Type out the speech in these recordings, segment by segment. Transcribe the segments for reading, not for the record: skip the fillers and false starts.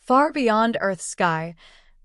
Far beyond Earth's sky,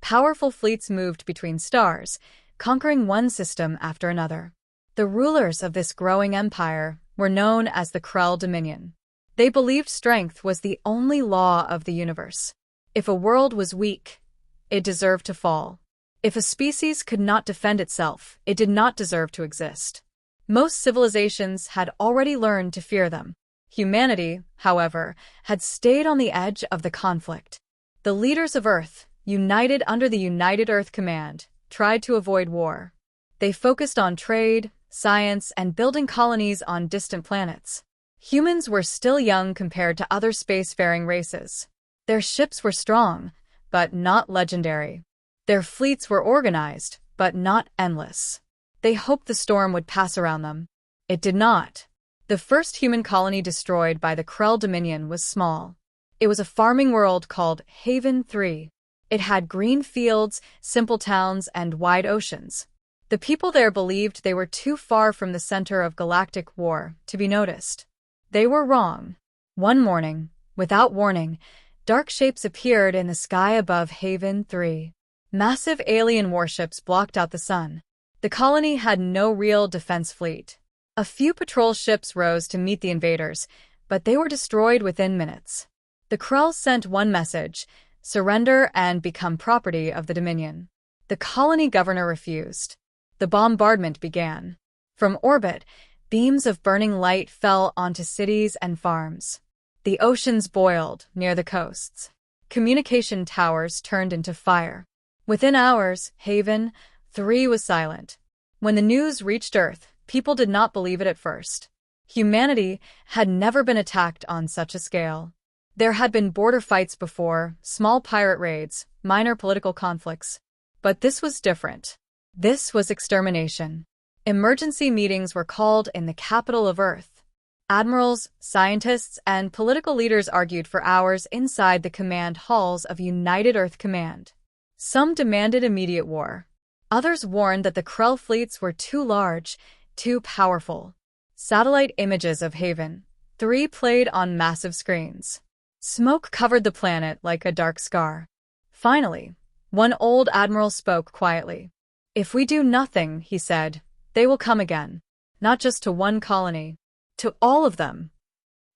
powerful fleets moved between stars, conquering one system after another. The rulers of this growing empire were known as the Krell Dominion. They believed strength was the only law of the universe. If a world was weak, it deserved to fall. If a species could not defend itself, it did not deserve to exist. Most civilizations had already learned to fear them. Humanity, however, had stayed on the edge of the conflict. The leaders of Earth, united under the United Earth Command, tried to avoid war. They focused on trade, science, and building colonies on distant planets. Humans were still young compared to other spacefaring races. Their ships were strong, but not legendary. Their fleets were organized, but not endless. They hoped the storm would pass around them. It did not. The first human colony destroyed by the Krell Dominion was small. It was a farming world called Haven 3. It had green fields, simple towns, and wide oceans. The people there believed they were too far from the center of galactic war to be noticed. They were wrong. One morning, without warning, dark shapes appeared in the sky above Haven 3. Massive alien warships blocked out the sun. The colony had no real defense fleet. A few patrol ships rose to meet the invaders, but they were destroyed within minutes. The Krell sent one message: surrender and become property of the Dominion. The colony governor refused. The bombardment began. From orbit, beams of burning light fell onto cities and farms. The oceans boiled near the coasts. Communication towers turned into fire. Within hours, Haven 3 was silent. When the news reached Earth, people did not believe it at first. Humanity had never been attacked on such a scale. There had been border fights before, small pirate raids, minor political conflicts. But this was different. This was extermination. Emergency meetings were called in the capital of Earth. Admirals, scientists, and political leaders argued for hours inside the command halls of United Earth Command. Some demanded immediate war. Others warned that the Krell fleets were too large, too powerful. Satellite images of Haven 3 played on massive screens. Smoke covered the planet like a dark scar. Finally, one old admiral spoke quietly. "If we do nothing," he said, "they will come again. Not just to one colony. To all of them."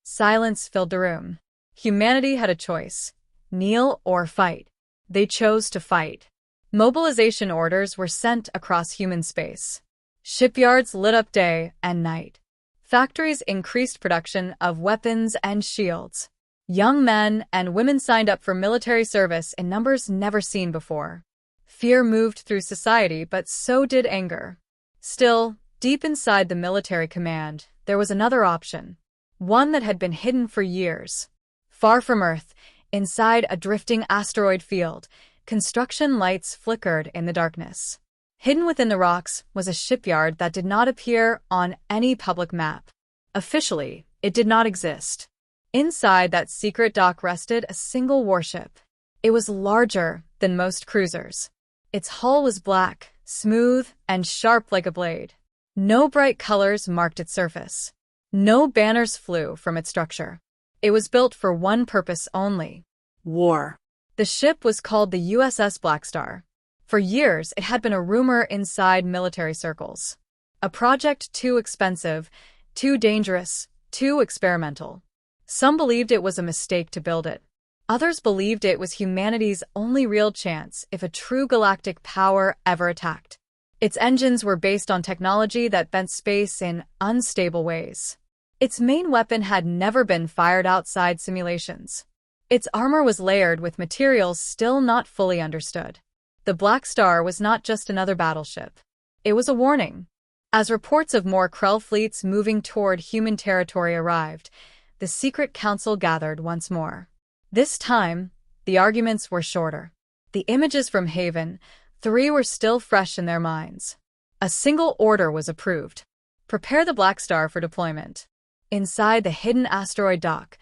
Silence filled the room. Humanity had a choice: kneel or fight. They chose to fight. Mobilization orders were sent across human space. Shipyards lit up day and night. Factories increased production of weapons and shields. Young men and women signed up for military service in numbers never seen before. Fear moved through society, but so did anger. Still, deep inside the military command, there was another option. One that had been hidden for years. Far from Earth, inside a drifting asteroid field, construction lights flickered in the darkness. Hidden within the rocks was a shipyard that did not appear on any public map. Officially, it did not exist. Inside that secret dock rested a single warship. It was larger than most cruisers. Its hull was black, smooth, and sharp like a blade. No bright colors marked its surface. No banners flew from its structure. It was built for one purpose only: war. The ship was called the USS Blackstar. For years, it had been a rumor inside military circles. A project too expensive, too dangerous, too experimental. Some believed it was a mistake to build it. Others believed it was humanity's only real chance if a true galactic power ever attacked. Its engines were based on technology that bent space in unstable ways. Its main weapon had never been fired outside simulations. Its armor was layered with materials still not fully understood. The Blackstar was not just another battleship. It was a warning. As reports of more Krell fleets moving toward human territory arrived, the secret council gathered once more. This time, the arguments were shorter. The images from Haven 3 were still fresh in their minds. A single order was approved: prepare the Blackstar for deployment. Inside the hidden asteroid dock,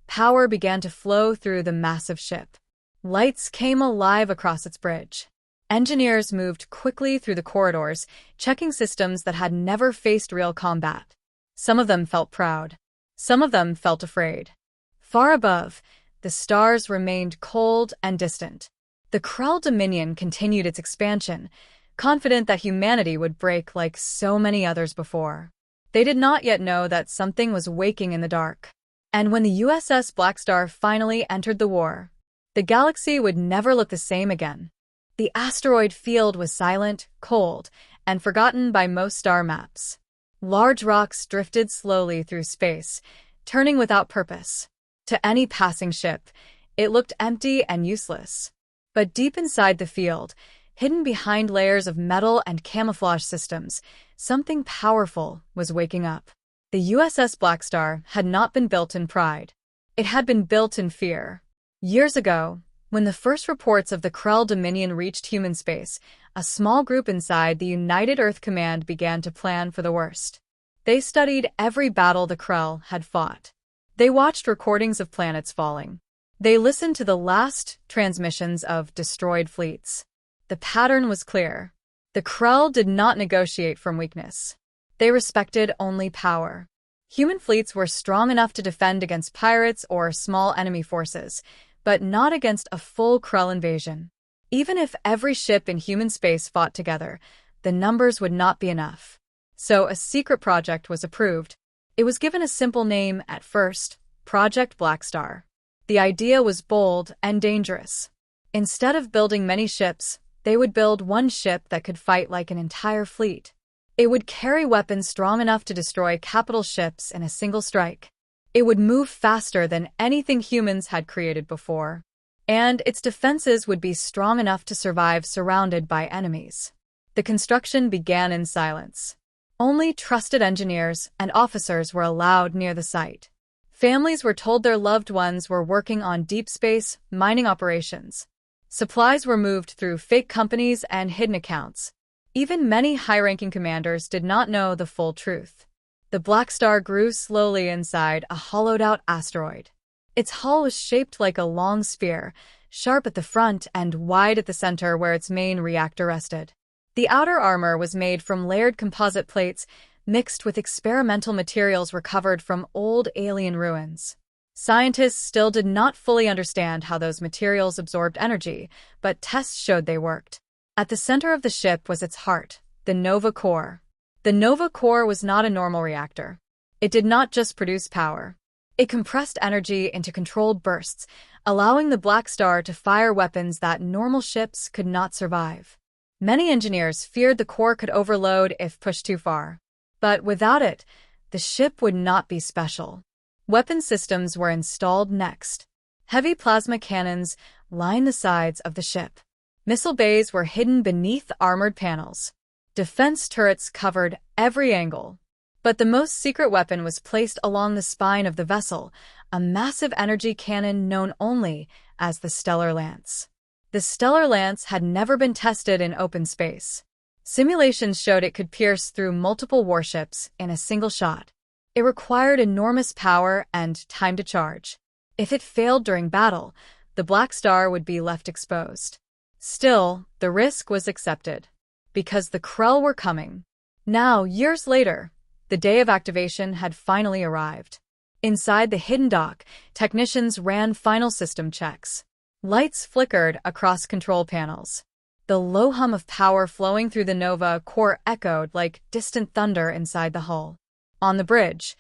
power began to flow through the massive ship. Lights came alive across its bridge. Engineers moved quickly through the corridors, checking systems that had never faced real combat. Some of them felt proud. Some of them felt afraid. Far above, the stars remained cold and distant. The Krell Dominion continued its expansion, confident that humanity would break like so many others before. They did not yet know that something was waking in the dark. And when the USS Blackstar finally entered the war, the galaxy would never look the same again. The asteroid field was silent, cold, and forgotten by most star maps. Large rocks drifted slowly through space, turning without purpose. To any passing ship, it looked empty and useless. But deep inside the field, hidden behind layers of metal and camouflage systems, something powerful was waking up. The USS Blackstar had not been built in pride. It had been built in fear. Years ago, when the first reports of the Krell Dominion reached human space, a small group inside the United Earth Command began to plan for the worst. They studied every battle the Krell had fought. They watched recordings of planets falling. They listened to the last transmissions of destroyed fleets. The pattern was clear. The Krell did not negotiate from weakness. They respected only power. Human fleets were strong enough to defend against pirates or small enemy forces, but not against a full Krell invasion. Even if every ship in human space fought together, the numbers would not be enough. So a secret project was approved. It was given a simple name at first, Project Blackstar. The idea was bold and dangerous. Instead of building many ships, they would build one ship that could fight like an entire fleet. It would carry weapons strong enough to destroy capital ships in a single strike. It would move faster than anything humans had created before. And its defenses would be strong enough to survive surrounded by enemies. The construction began in silence. Only trusted engineers and officers were allowed near the site. Families were told their loved ones were working on deep space mining operations. Supplies were moved through fake companies and hidden accounts. Even many high-ranking commanders did not know the full truth. The Blackstar grew slowly inside a hollowed-out asteroid. Its hull was shaped like a long spear, sharp at the front and wide at the center where its main reactor rested. The outer armor was made from layered composite plates mixed with experimental materials recovered from old alien ruins. Scientists still did not fully understand how those materials absorbed energy, but tests showed they worked. At the center of the ship was its heart, the Nova Core. The Nova Core was not a normal reactor. It did not just produce power. It compressed energy into controlled bursts, allowing the Blackstar to fire weapons that normal ships could not survive. Many engineers feared the core could overload if pushed too far. But without it, the ship would not be special. Weapon systems were installed next. Heavy plasma cannons lined the sides of the ship. Missile bays were hidden beneath armored panels. Defense turrets covered every angle. But the most secret weapon was placed along the spine of the vessel, a massive energy cannon known only as the Stellar Lance. The Stellar Lance had never been tested in open space. Simulations showed it could pierce through multiple warships in a single shot. It required enormous power and time to charge. If it failed during battle, the Blackstar would be left exposed. Still, the risk was accepted. Because the Krell were coming. Now, years later, the day of activation had finally arrived. Inside the hidden dock, technicians ran final system checks. Lights flickered across control panels. The low hum of power flowing through the Nova Core echoed like distant thunder inside the hull. On the bridge,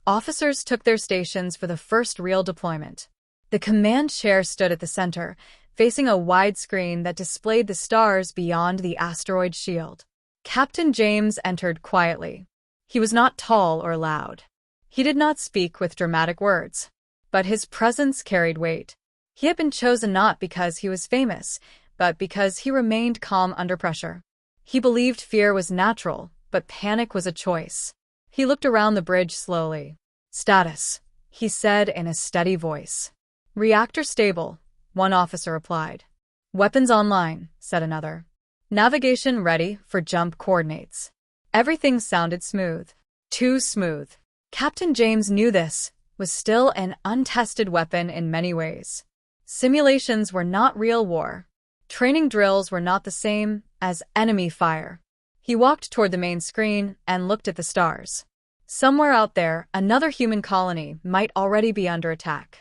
officers took their stations for the first real deployment. The command chair stood at the center, facing a wide screen that displayed the stars beyond the asteroid shield. Captain James entered quietly. He was not tall or loud. He did not speak with dramatic words, but his presence carried weight. He had been chosen not because he was famous, but because he remained calm under pressure. He believed fear was natural, but panic was a choice. He looked around the bridge slowly. "Status," he said in a steady voice. "Reactor stable," one officer replied. "Weapons online," said another. "Navigation ready for jump coordinates." Everything sounded smooth. Too smooth. Captain James knew this was still an untested weapon in many ways. Simulations were not real war. Training drills were not the same as enemy fire. He walked toward the main screen and looked at the stars. Somewhere out there, another human colony might already be under attack.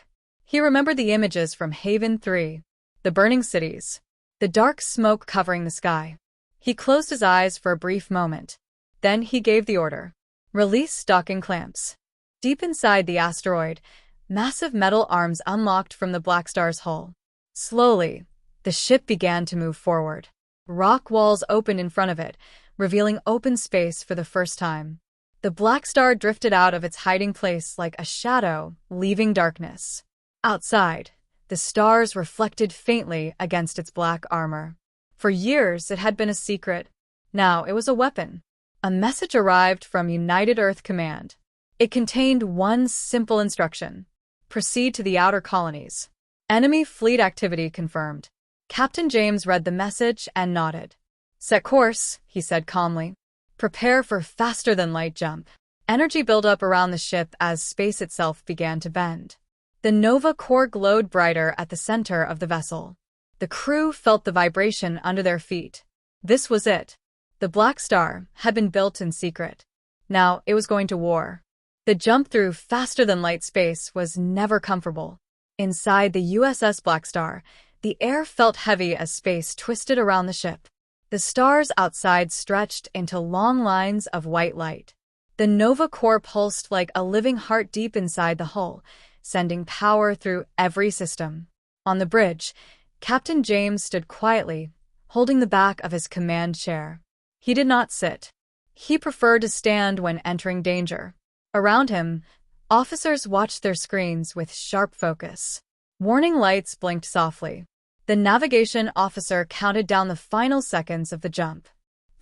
He remembered the images from Haven 3, the burning cities, the dark smoke covering the sky. He closed his eyes for a brief moment. Then he gave the order. Release docking clamps. Deep inside the asteroid, massive metal arms unlocked from the Blackstar's hull. Slowly, the ship began to move forward. Rock walls opened in front of it, revealing open space for the first time. The Blackstar drifted out of its hiding place like a shadow, leaving darkness. Outside, the stars reflected faintly against its black armor. For years, it had been a secret. Now it was a weapon. A message arrived from United Earth Command. It contained one simple instruction: proceed to the outer colonies. Enemy fleet activity confirmed. Captain James read the message and nodded. Set course, he said calmly. Prepare for faster-than-light jump. Energy built up around the ship as space itself began to bend. The Nova core glowed brighter at the center of the vessel. The crew felt the vibration under their feet. This was it. The Blackstar had been built in secret. Now it was going to war. The jump through faster-than-light space was never comfortable. Inside the USS Blackstar, the air felt heavy as space twisted around the ship. The stars outside stretched into long lines of white light. The Nova core pulsed like a living heart deep inside the hull, sending power through every system. On the bridge, Captain James stood quietly, holding the back of his command chair. He did not sit. He preferred to stand when entering danger. Around him, officers watched their screens with sharp focus. Warning lights blinked softly. The navigation officer counted down the final seconds of the jump.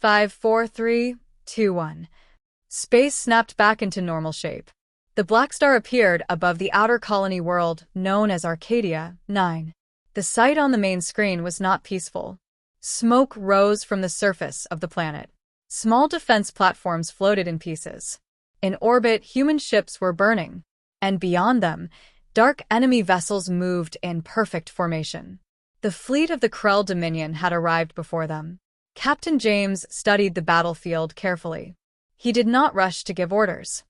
5, 4, 3, 2, 1. Space snapped back into normal shape. The Blackstar appeared above the outer colony world known as Arcadia 9. The sight on the main screen was not peaceful. Smoke rose from the surface of the planet. Small defense platforms floated in pieces. In orbit, human ships were burning. And beyond them, dark enemy vessels moved in perfect formation. The fleet of the Krell Dominion had arrived before them. Captain James studied the battlefield carefully. He did not rush to give orders.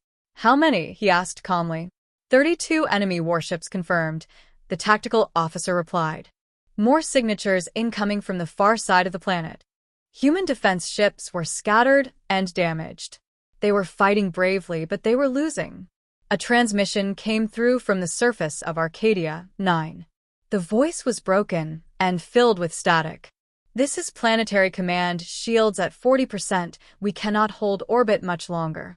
How many? He asked calmly. 32 enemy warships confirmed, the tactical officer replied. More signatures incoming from the far side of the planet. Human defense ships were scattered and damaged. They were fighting bravely, but they were losing. A transmission came through from the surface of Arcadia 9. The voice was broken and filled with static. This is Planetary Command, shields at 40%. We cannot hold orbit much longer.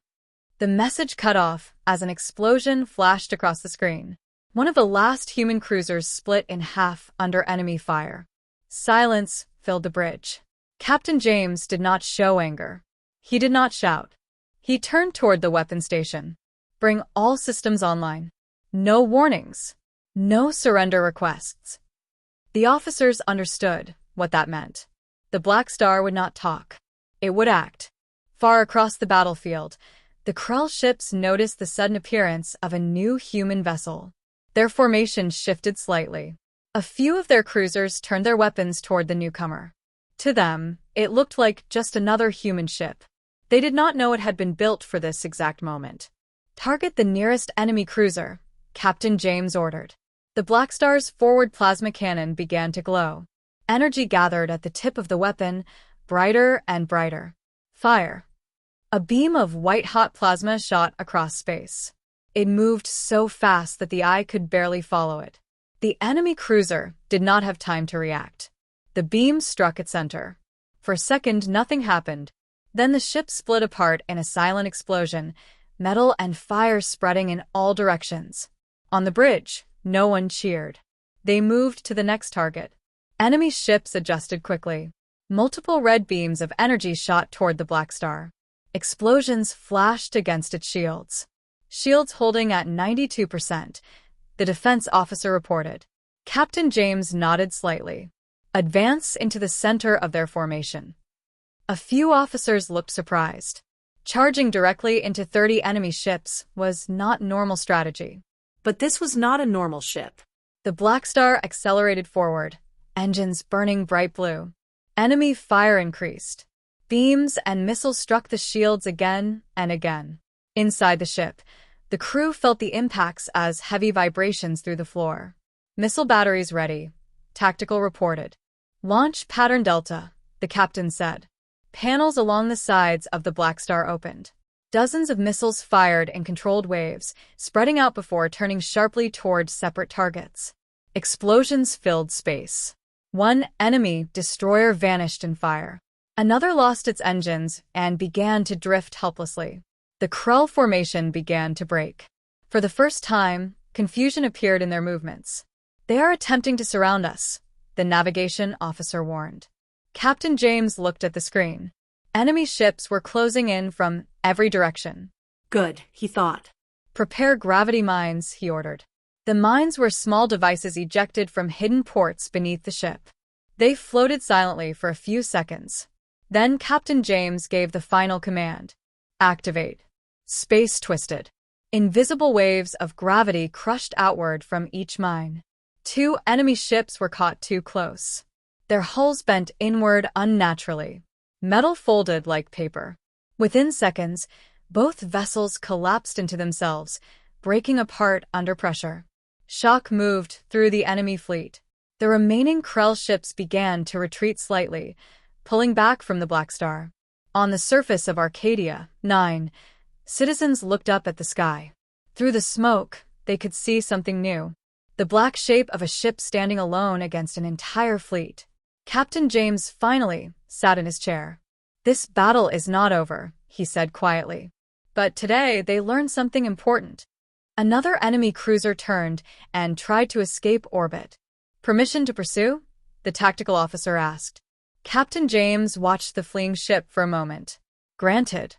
The message cut off as an explosion flashed across the screen. One of the last human cruisers split in half under enemy fire. Silence filled the bridge. Captain James did not show anger. He did not shout. He turned toward the weapon station. Bring all systems online. No warnings. No surrender requests. The officers understood what that meant. The Blackstar would not talk. It would act. Far across the battlefield, the Krell ships noticed the sudden appearance of a new human vessel. Their formation shifted slightly. A few of their cruisers turned their weapons toward the newcomer. To them, it looked like just another human ship. They did not know it had been built for this exact moment. Target the nearest enemy cruiser, Captain James ordered. The Blackstar's forward plasma cannon began to glow. Energy gathered at the tip of the weapon, brighter and brighter. Fire. A beam of white-hot plasma shot across space. It moved so fast that the eye could barely follow it. The enemy cruiser did not have time to react. The beam struck its center. For a second, nothing happened. Then the ship split apart in a silent explosion, metal and fire spreading in all directions. On the bridge, no one cheered. They moved to the next target. Enemy ships adjusted quickly. Multiple red beams of energy shot toward the Blackstar. Explosions flashed against its shields. Shields holding at 92%, the defense officer reported. Captain James nodded slightly. Advance into the center of their formation. A few officers looked surprised. Charging directly into 30 enemy ships was not normal strategy. But this was not a normal ship. The Blackstar accelerated forward, engines burning bright blue. Enemy fire increased. Beams and missiles struck the shields again and again. Inside the ship, The crew felt the impacts as heavy vibrations through the floor. Missile batteries ready, Tactical reported. Launch pattern Delta, the captain said. Panels along the sides of the Blackstar opened. Dozens of missiles fired in controlled waves, spreading out before turning sharply toward separate targets. Explosions filled space. One enemy destroyer vanished in fire. Another lost its engines and began to drift helplessly. The Krell formation began to break. For the first time, confusion appeared in their movements. "They are attempting to surround us," the navigation officer warned. Captain James looked at the screen. Enemy ships were closing in from every direction. Good, he thought. "Prepare gravity mines," he ordered. The mines were small devices ejected from hidden ports beneath the ship. They floated silently for a few seconds. Then Captain James gave the final command. "Activate." Space twisted. Invisible waves of gravity crushed outward from each mine. 2 enemy ships were caught too close. Their hulls bent inward unnaturally. Metal folded like paper. Within seconds, both vessels collapsed into themselves, breaking apart under pressure. Shock moved through the enemy fleet. The remaining Krell ships began to retreat slightly, pulling back from the Blackstar. On the surface of Arcadia 9, citizens looked up at the sky. Through the smoke, they could see something new. The black shape of a ship standing alone against an entire fleet. Captain James finally sat in his chair. "This battle is not over," he said quietly. But today they learned something important. Another enemy cruiser turned and tried to escape orbit. "Permission to pursue?" the tactical officer asked. Captain James watched the fleeing ship for a moment. "Granted."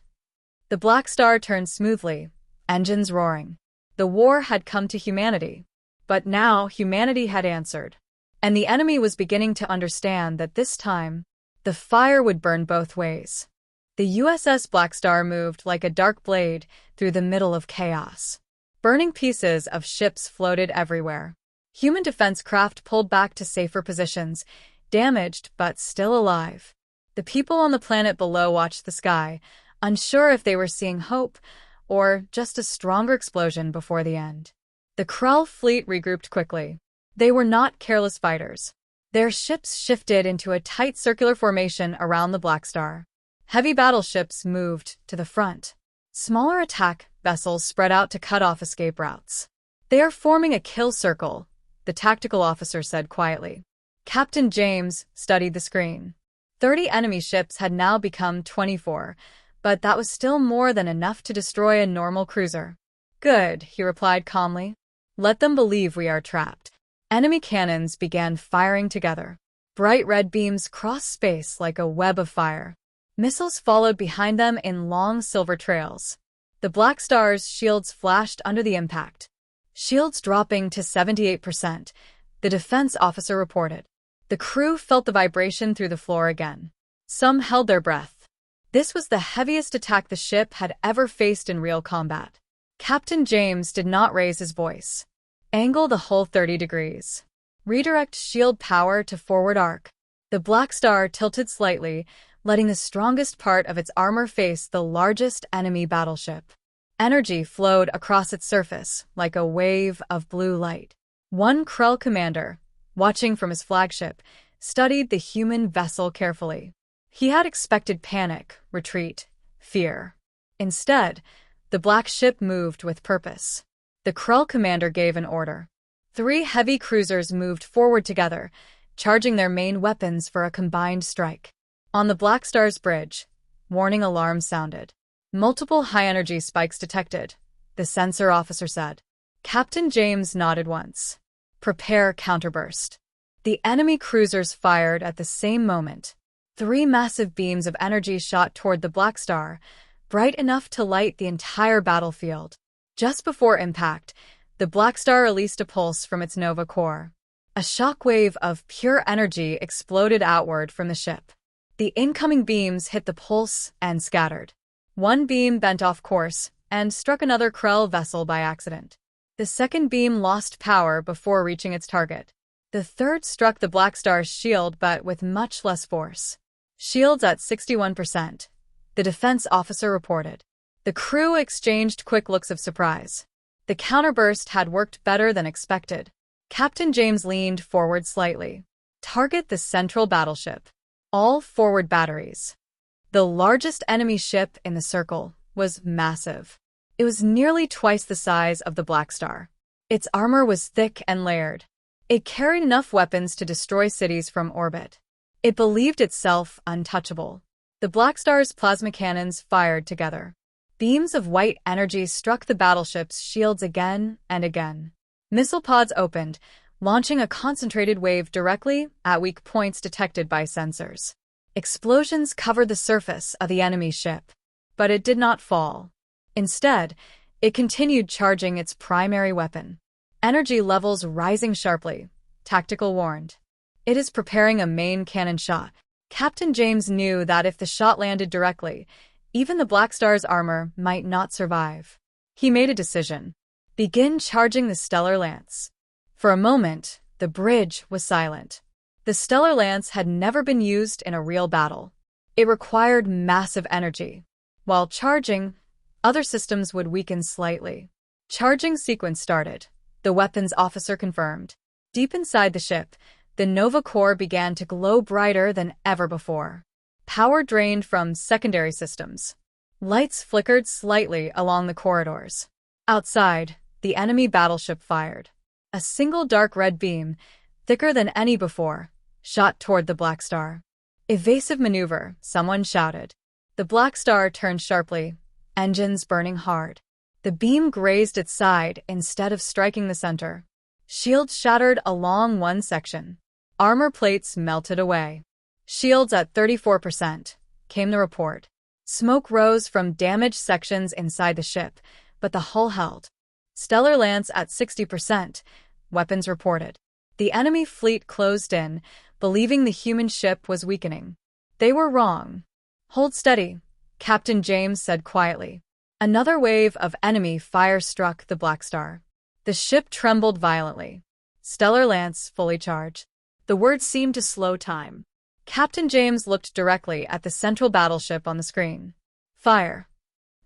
The Blackstar turned smoothly, engines roaring. The war had come to humanity. But now humanity had answered. And the enemy was beginning to understand that this time, the fire would burn both ways. The USS Blackstar moved like a dark blade through the middle of chaos. Burning pieces of ships floated everywhere. Human defense craft pulled back to safer positions, damaged but still alive. The people on the planet below watched the sky, unsure if they were seeing hope or just a stronger explosion before the end. The Krell fleet regrouped quickly. They were not careless fighters. Their ships shifted into a tight circular formation around the Blackstar. Heavy battleships moved to the front. Smaller attack vessels spread out to cut off escape routes. "They are forming a kill circle," the tactical officer said quietly. Captain James studied the screen. 30 enemy ships had now become 24, but that was still more than enough to destroy a normal cruiser. "Good," he replied calmly. "Let them believe we are trapped." Enemy cannons began firing together. Bright red beams crossed space like a web of fire. Missiles followed behind them in long silver trails. The Blackstar's shields flashed under the impact. Shields dropping to 78%, the defense officer reported. The crew felt the vibration through the floor again. Some held their breath. This was the heaviest attack the ship had ever faced in real combat. Captain James did not raise his voice. "Angle the hull 30 degrees. Redirect shield power to forward arc." The Blackstar tilted slightly, letting the strongest part of its armor face the largest enemy battleship. Energy flowed across its surface like a wave of blue light. One Krell commander, watching from his flagship, studied the human vessel carefully. He had expected panic, retreat, fear. Instead, the black ship moved with purpose. The Krell commander gave an order. 3 heavy cruisers moved forward together, charging their main weapons for a combined strike. On the Blackstar's bridge, warning alarms sounded. "Multiple high-energy spikes detected," the sensor officer said. Captain James nodded once. "Prepare counterburst." The enemy cruisers fired at the same moment. 3 massive beams of energy shot toward the Blackstar, bright enough to light the entire battlefield. Just before impact, the Blackstar released a pulse from its nova core. A shock wave of pure energy exploded outward from the ship. The incoming beams hit the pulse and scattered. One beam bent off course and struck another Krell vessel by accident. The second beam lost power before reaching its target. The third struck the Blackstar's shield but with much less force. "Shields at 61%, the defense officer reported. The crew exchanged quick looks of surprise. The counterburst had worked better than expected. Captain James leaned forward slightly. Target the central battleship. All forward batteries. The largest enemy ship in the circle was massive. It was nearly twice the size of the Blackstar. Its armor was thick and layered. It carried enough weapons to destroy cities from orbit. It believed itself untouchable. The Blackstar's plasma cannons fired together. Beams of white energy struck the battleship's shields again and again. Missile pods opened, launching a concentrated wave directly at weak points detected by sensors. Explosions covered the surface of the enemy ship, but it did not fall. Instead, it continued charging its primary weapon. Energy levels rising sharply, Tactical warned. It is preparing a main cannon shot. Captain James knew that if the shot landed directly, even the Blackstar's armor might not survive. He made a decision. Begin charging the Stellar Lance. For a moment, the bridge was silent. The Stellar Lance had never been used in a real battle. It required massive energy. While charging, other systems would weaken slightly. Charging sequence started. The weapons officer confirmed. Deep inside the ship, the Nova core began to glow brighter than ever before. Power drained from secondary systems. Lights flickered slightly along the corridors. Outside, the enemy battleship fired. A single dark red beam, thicker than any before, shot toward the Blackstar. Evasive maneuver, someone shouted. The Blackstar turned sharply, engines burning hard. The beam grazed its side instead of striking the center. Shields shattered along one section. Armor plates melted away. Shields at 34%, came the report. Smoke rose from damaged sections inside the ship, but the hull held. Stellar Lance at 60%, weapons reported. The enemy fleet closed in, believing the human ship was weakening. They were wrong. Hold steady, Captain James said quietly. Another wave of enemy fire struck the Blackstar. The ship trembled violently. Stellar Lance fully charged. The words seemed to slow time. Captain James looked directly at the central battleship on the screen. Fire.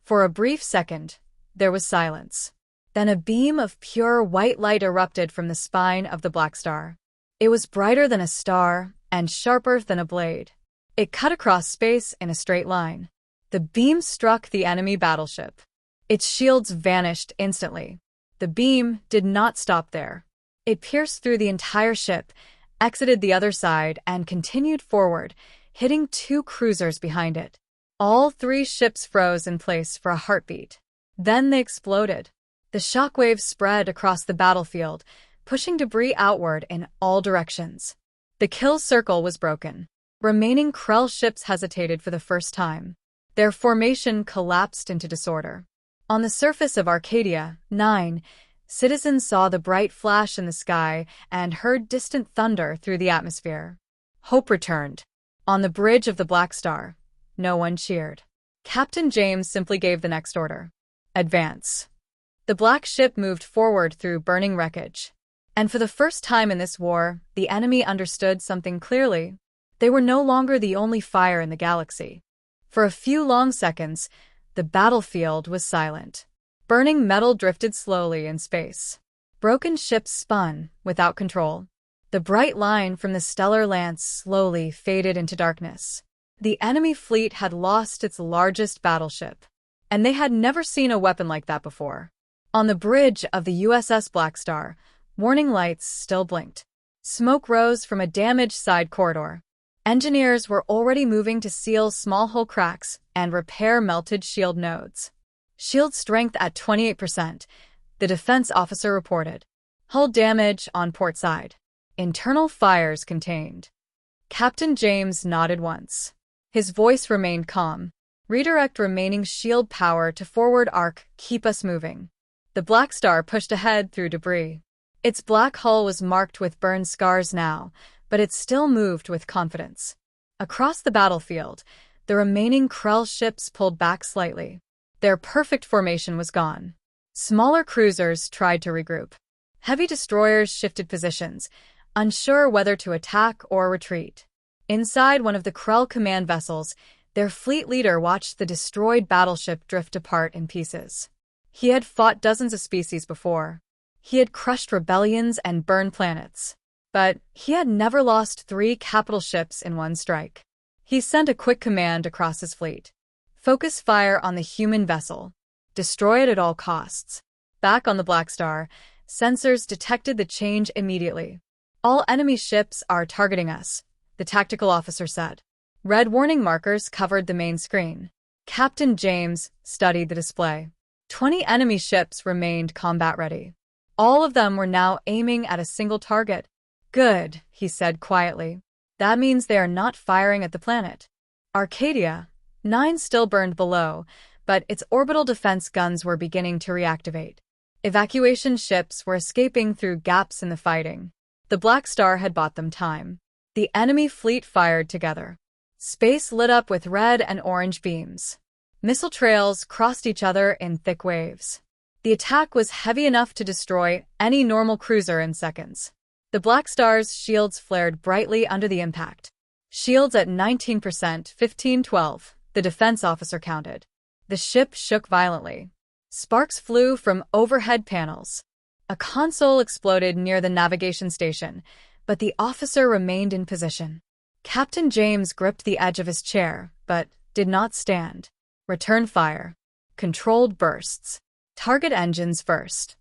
For a brief second, there was silence. Then a beam of pure white light erupted from the spine of the Blackstar. It was brighter than a star and sharper than a blade. It cut across space in a straight line. The beam struck the enemy battleship. Its shields vanished instantly. The beam did not stop there. It pierced through the entire ship, exited the other side, and continued forward, hitting two cruisers behind it. All three ships froze in place for a heartbeat. Then they exploded. The shockwaves spread across the battlefield, pushing debris outward in all directions. The kill circle was broken. Remaining Krell ships hesitated for the first time. Their formation collapsed into disorder. On the surface of Arcadia 9, citizens saw the bright flash in the sky and heard distant thunder through the atmosphere. Hope returned. On the bridge of the Blackstar, no one cheered. Captain James simply gave the next order. Advance. The black ship moved forward through burning wreckage. And for the first time in this war, the enemy understood something clearly. They were no longer the only fire in the galaxy. For a few long seconds, the battlefield was silent. Burning metal drifted slowly in space. Broken ships spun, without control. The bright line from the Stellar Lance slowly faded into darkness. The enemy fleet had lost its largest battleship, and they had never seen a weapon like that before. On the bridge of the USS Blackstar, warning lights still blinked. Smoke rose from a damaged side corridor. Engineers were already moving to seal small hull cracks and repair melted shield nodes. Shield strength at 28%, the defense officer reported. Hull damage on port side. Internal fires contained. Captain James nodded once. His voice remained calm. Redirect remaining shield power to forward arc, keep us moving. The Blackstar pushed ahead through debris. Its black hull was marked with burn scars now, but it still moved with confidence. Across the battlefield, the remaining Krell ships pulled back slightly. Their perfect formation was gone. Smaller cruisers tried to regroup. Heavy destroyers shifted positions, unsure whether to attack or retreat. Inside one of the Krell command vessels, Their fleet leader watched the destroyed battleship drift apart in pieces. He had fought dozens of species before. He had crushed rebellions and burned planets. But he had never lost 3 capital ships in one strike. He sent a quick command across his fleet. Focus fire on the human vessel. Destroy it at all costs. Back on the Blackstar, sensors detected the change immediately. All enemy ships are targeting us, the tactical officer said. Red warning markers covered the main screen. Captain James studied the display. 20 enemy ships remained combat-ready. All of them were now aiming at a single target. Good, he said quietly. That means they are not firing at the planet. Arcadia, 9 still burned below, but its orbital defense guns were beginning to reactivate. Evacuation ships were escaping through gaps in the fighting. The Blackstar had bought them time. The enemy fleet fired together. Space lit up with red and orange beams. Missile trails crossed each other in thick waves. The attack was heavy enough to destroy any normal cruiser in seconds. The Blackstar's shields flared brightly under the impact. Shields at 19%, 15-12, the defense officer counted. The ship shook violently. Sparks flew from overhead panels. A console exploded near the navigation station, but the officer remained in position. Captain James gripped the edge of his chair, but did not stand. Return fire. Controlled bursts. Target engines first.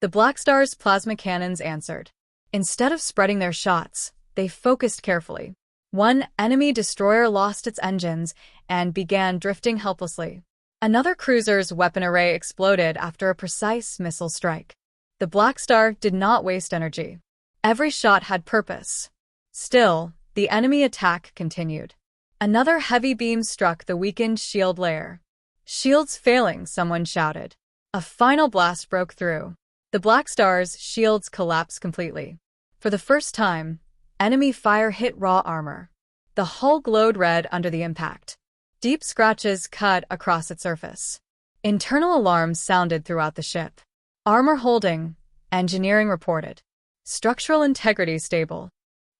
The Blackstar's plasma cannons answered. Instead of spreading their shots, they focused carefully. One enemy destroyer lost its engines and began drifting helplessly. Another cruiser's weapon array exploded after a precise missile strike. The Blackstar did not waste energy. Every shot had purpose. Still, the enemy attack continued. Another heavy beam struck the weakened shield layer. Shields failing, someone shouted. A final blast broke through. The Blackstar's shields collapsed completely. For the first time, enemy fire hit raw armor. The hull glowed red under the impact. Deep scratches cut across its surface. Internal alarms sounded throughout the ship. Armor holding, engineering reported. Structural integrity stable.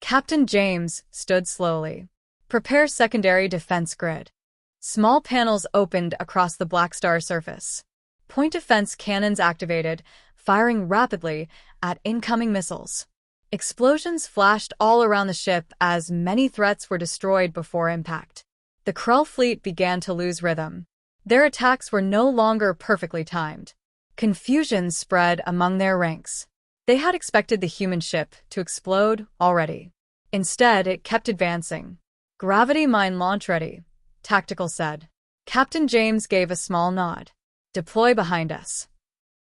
Captain James stood slowly. Prepare secondary defense grid. Small panels opened across the Blackstar surface. Point defense cannons activated, firing rapidly at incoming missiles. Explosions flashed all around the ship as many threats were destroyed before impact. The Krull fleet began to lose rhythm. Their attacks were no longer perfectly timed. Confusion spread among their ranks. They had expected the human ship to explode already. Instead, it kept advancing. Gravity mine launch ready, Tactical said. Captain James gave a small nod. Deploy behind us.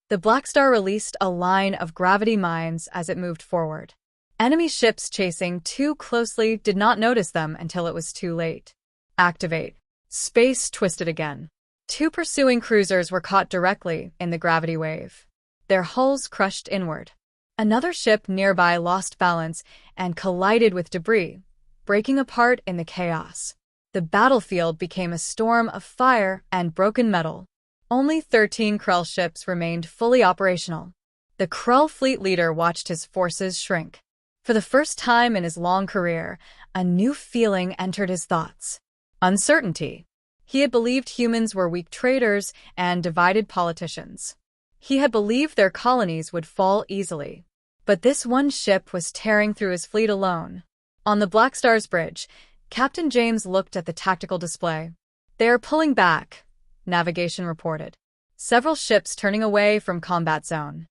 The Blackstar released a line of gravity mines as it moved forward. Enemy ships chasing too closely did not notice them until it was too late. Activate. Space twisted again. 2 pursuing cruisers were caught directly in the gravity wave. Their hulls crushed inward. Another ship nearby lost balance and collided with debris, breaking apart in the chaos. The battlefield became a storm of fire and broken metal. Only 13 Krull ships remained fully operational. The Krull fleet leader watched his forces shrink. For the first time in his long career, a new feeling entered his thoughts. Uncertainty. He had believed humans were weak traders and divided politicians. He had believed their colonies would fall easily. But this one ship was tearing through his fleet alone. On the Blackstar's bridge, Captain James looked at the tactical display. They are pulling back, navigation reported. Several ships turning away from combat zone.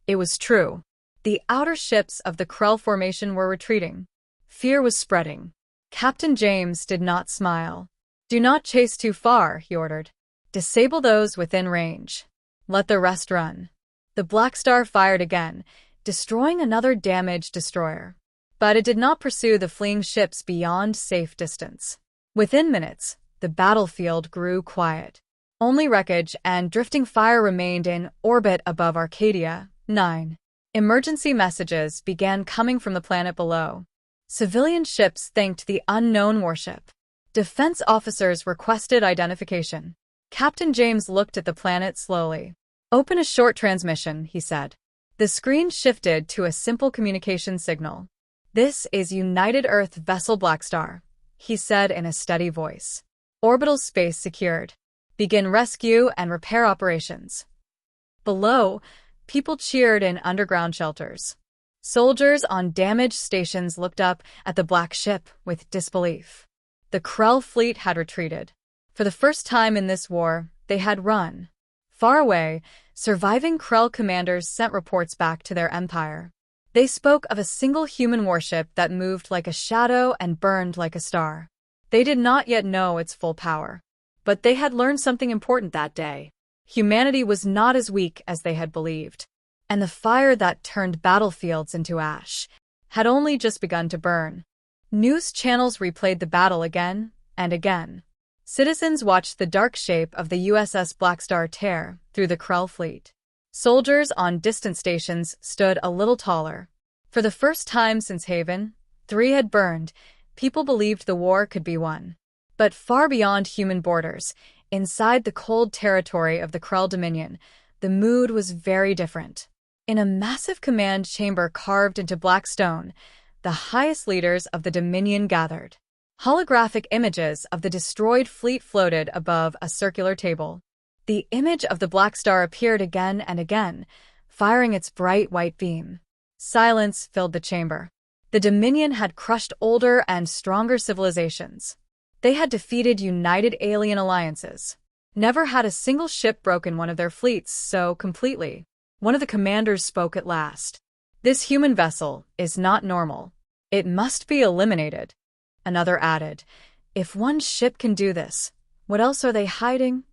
It was true. The outer ships of the Krull formation were retreating. Fear was spreading. Captain James did not smile. Do not chase too far, he ordered. Disable those within range. Let the rest run. The Blackstar fired again, destroying another damaged destroyer. But it did not pursue the fleeing ships beyond safe distance. Within minutes, the battlefield grew quiet. Only wreckage and drifting fire remained in orbit above Arcadia. 9. Emergency messages began coming from the planet below. Civilian ships thanked the unknown warship. Defense officers requested identification. Captain James looked at the planet slowly. Open a short transmission, he said. The screen shifted to a simple communication signal. This is United Earth Vessel Blackstar, he said in a steady voice. Orbital space secured. Begin rescue and repair operations. Below, people cheered in underground shelters. Soldiers on damaged stations looked up at the black ship with disbelief. The Krell fleet had retreated. For the first time in this war, they had run. Far away, surviving Krell commanders sent reports back to their empire. They spoke of a single human warship that moved like a shadow and burned like a star. They did not yet know its full power. But they had learned something important that day. Humanity was not as weak as they had believed. And the fire that turned battlefields into ash had only just begun to burn. News channels replayed the battle again and again. Citizens watched the dark shape of the USS Blackstar tear through the Krell fleet. Soldiers on distant stations stood a little taller. For the first time since Haven 3 had burned, people believed the war could be won. But far beyond human borders, inside the cold territory of the Krell Dominion, the mood was very different. In a massive command chamber carved into black stone, the highest leaders of the Dominion gathered. Holographic images of the destroyed fleet floated above a circular table. The image of the Blackstar appeared again and again, firing its bright white beam. Silence filled the chamber. The Dominion had crushed older and stronger civilizations. They had defeated united alien alliances. Never had a single ship broken one of their fleets so completely. One of the commanders spoke at last. "This human vessel is not normal. It must be eliminated." Another added, "If one ship can do this, what else are they hiding?"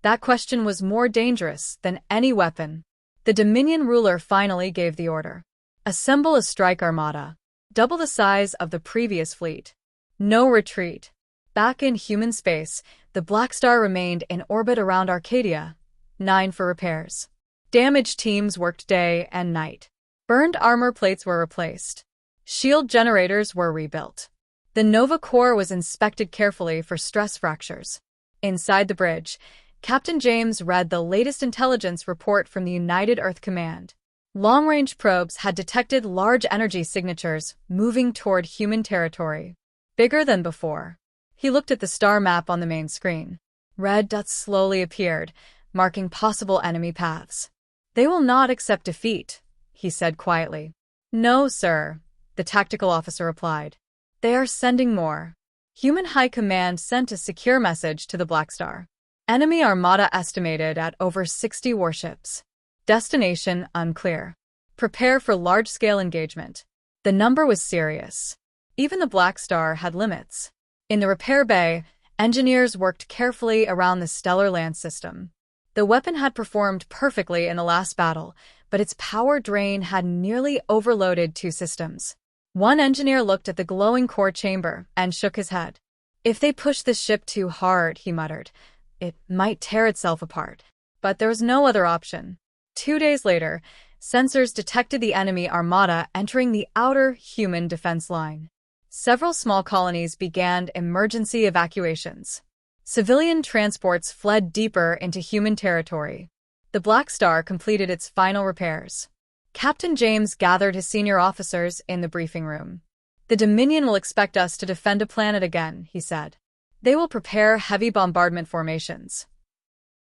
That question was more dangerous than any weapon. The Dominion ruler finally gave the order. Assemble a strike armada, double the size of the previous fleet. No retreat. Back in human space, the Blackstar remained in orbit around Arcadia, 9 for repairs. Damaged teams worked day and night. Burned armor plates were replaced. Shield generators were rebuilt. The Nova core was inspected carefully for stress fractures. Inside the bridge, Captain James read the latest intelligence report from the United Earth Command. Long-range probes had detected large energy signatures moving toward human territory, bigger than before. He looked at the star map on the main screen. Red dots slowly appeared, marking possible enemy paths. "They will not accept defeat," he said quietly. "No, sir," the tactical officer replied. "They are sending more." Human High Command sent a secure message to the Blackstar. Enemy armada estimated at over 60 warships. Destination unclear. Prepare for large-scale engagement. The number was serious. Even the Blackstar had limits. In the repair bay, engineers worked carefully around the stellar lance system. The weapon had performed perfectly in the last battle, but its power drain had nearly overloaded 2 systems. One engineer looked at the glowing core chamber and shook his head. "If they push this ship too hard," he muttered, "it might tear itself apart." But there was no other option. 2 days later, sensors detected the enemy armada entering the outer human defense line. Several small colonies began emergency evacuations. Civilian transports fled deeper into human territory. The Blackstar completed its final repairs. Captain James gathered his senior officers in the briefing room. "The Dominion will expect us to defend a planet again," he said. "They will prepare heavy bombardment formations."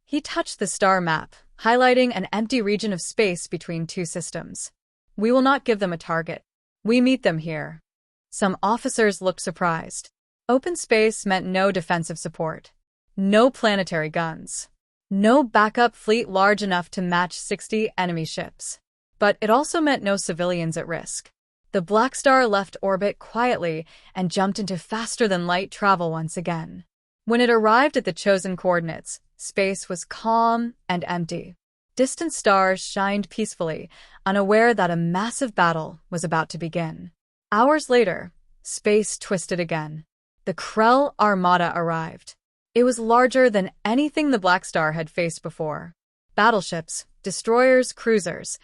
He touched the star map, highlighting an empty region of space between 2 systems. "We will not give them a target. We meet them here." Some officers looked surprised. Open space meant no defensive support. No planetary guns. No backup fleet large enough to match 60 enemy ships. But it also meant no civilians at risk. The Blackstar left orbit quietly and jumped into faster-than-light travel once again. When it arrived at the chosen coordinates, space was calm and empty. Distant stars shined peacefully, unaware that a massive battle was about to begin. Hours later, space twisted again. The Krell Armada arrived. It was larger than anything the Blackstar had faced before. Battleships, destroyers, cruisers,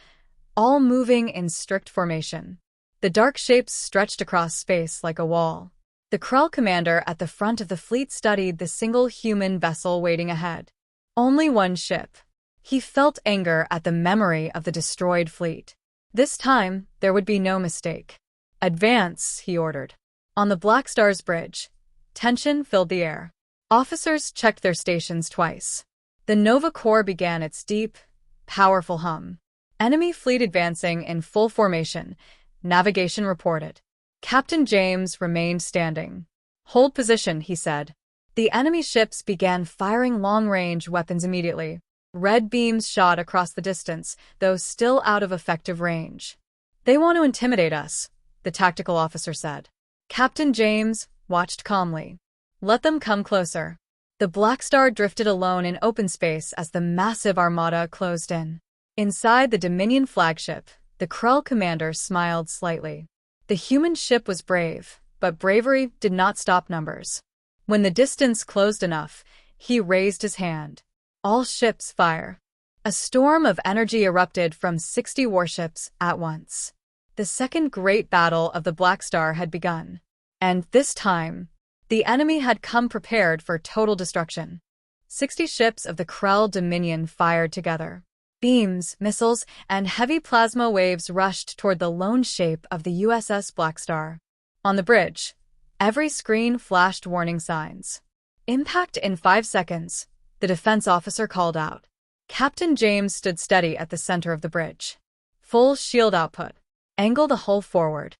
all moving in strict formation. The dark shapes stretched across space like a wall. The Krell commander at the front of the fleet studied the single human vessel waiting ahead. Only one ship. He felt anger at the memory of the destroyed fleet. This time, there would be no mistake. "Advance," he ordered. On the Blackstar's bridge, tension filled the air. Officers checked their stations twice. The Nova Corps began its deep, powerful hum. Enemy fleet advancing in full formation, navigation reported. Captain James remained standing. Hold position, he said. The enemy ships began firing long-range weapons immediately. Red beams shot across the distance, though still out of effective range. They want to intimidate us, the tactical officer said. Captain James watched calmly. Let them come closer. The Blackstar drifted alone in open space as the massive armada closed in. Inside the Dominion flagship, the Krell commander smiled slightly. The human ship was brave, but bravery did not stop numbers. When the distance closed enough, he raised his hand. All ships fire. A storm of energy erupted from 60 warships at once. The second great battle of the Blackstar had begun. And this time, the enemy had come prepared for total destruction. 60 ships of the Krell Dominion fired together. Beams, missiles, and heavy plasma waves rushed toward the lone shape of the USS Blackstar. On the bridge, every screen flashed warning signs. Impact in 5 seconds, the defense officer called out. Captain James stood steady at the center of the bridge. Full shield output. Angle the hull forward.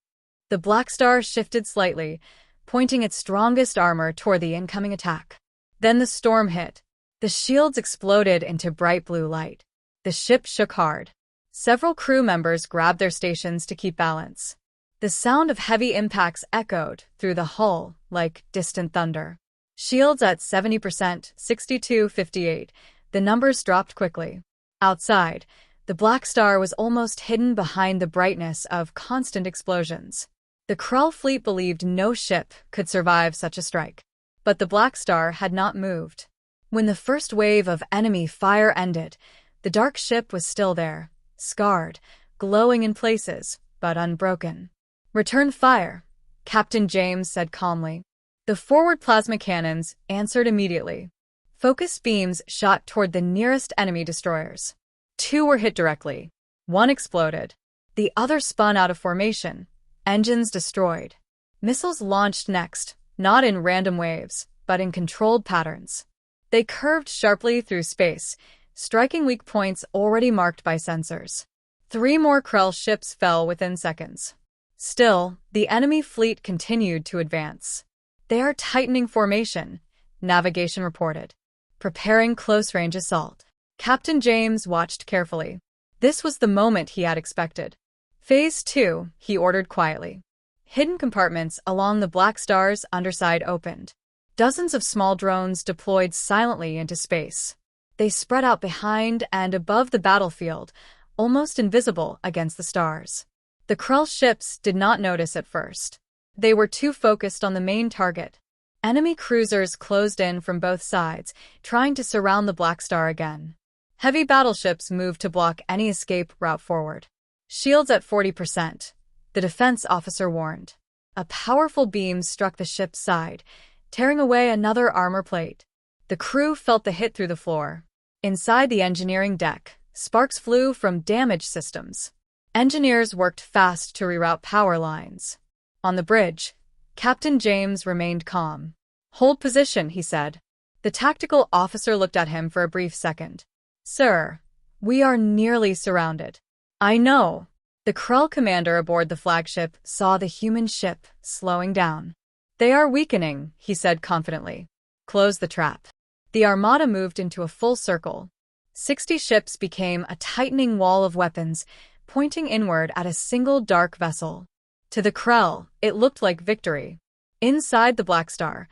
The Blackstar shifted slightly, pointing its strongest armor toward the incoming attack. Then the storm hit. The shields exploded into bright blue light. The ship shook hard. Several crew members grabbed their stations to keep balance. The sound of heavy impacts echoed through the hull like distant thunder. Shields at 70%, 62-58. The numbers dropped quickly. Outside, the Blackstar was almost hidden behind the brightness of constant explosions. The Krell fleet believed no ship could survive such a strike. But the Blackstar had not moved. When the first wave of enemy fire ended, the dark ship was still there, scarred, glowing in places, but unbroken. Return fire, Captain James said calmly. The forward plasma cannons answered immediately. Focused beams shot toward the nearest enemy destroyers. 2 were hit directly. 1 exploded. The other spun out of formation. Engines destroyed. Missiles launched next, not in random waves, but in controlled patterns. They curved sharply through space, striking weak points already marked by sensors. 3 more Krell ships fell within seconds. Still, the enemy fleet continued to advance. They are tightening formation, navigation reported. Preparing close-range assault. Captain James watched carefully. This was the moment he had expected. Phase 2, he ordered quietly. Hidden compartments along the Blackstar's underside opened. Dozens of small drones deployed silently into space. They spread out behind and above the battlefield, almost invisible against the stars. The Krell ships did not notice at first. They were too focused on the main target. Enemy cruisers closed in from both sides, trying to surround the Blackstar again. Heavy battleships moved to block any escape route forward. Shields at 40%, the defense officer warned. A powerful beam struck the ship's side, tearing away another armor plate. The crew felt the hit through the floor. Inside the engineering deck, sparks flew from damaged systems. Engineers worked fast to reroute power lines. On the bridge, Captain James remained calm. Hold position, he said. The tactical officer looked at him for a brief second. Sir, we are nearly surrounded. I know. The Krell commander aboard the flagship saw the human ship slowing down. They are weakening, he said confidently. Close the trap. The armada moved into a full circle. 60 ships became a tightening wall of weapons, pointing inward at a single dark vessel. To the Krell, it looked like victory. Inside the Blackstar,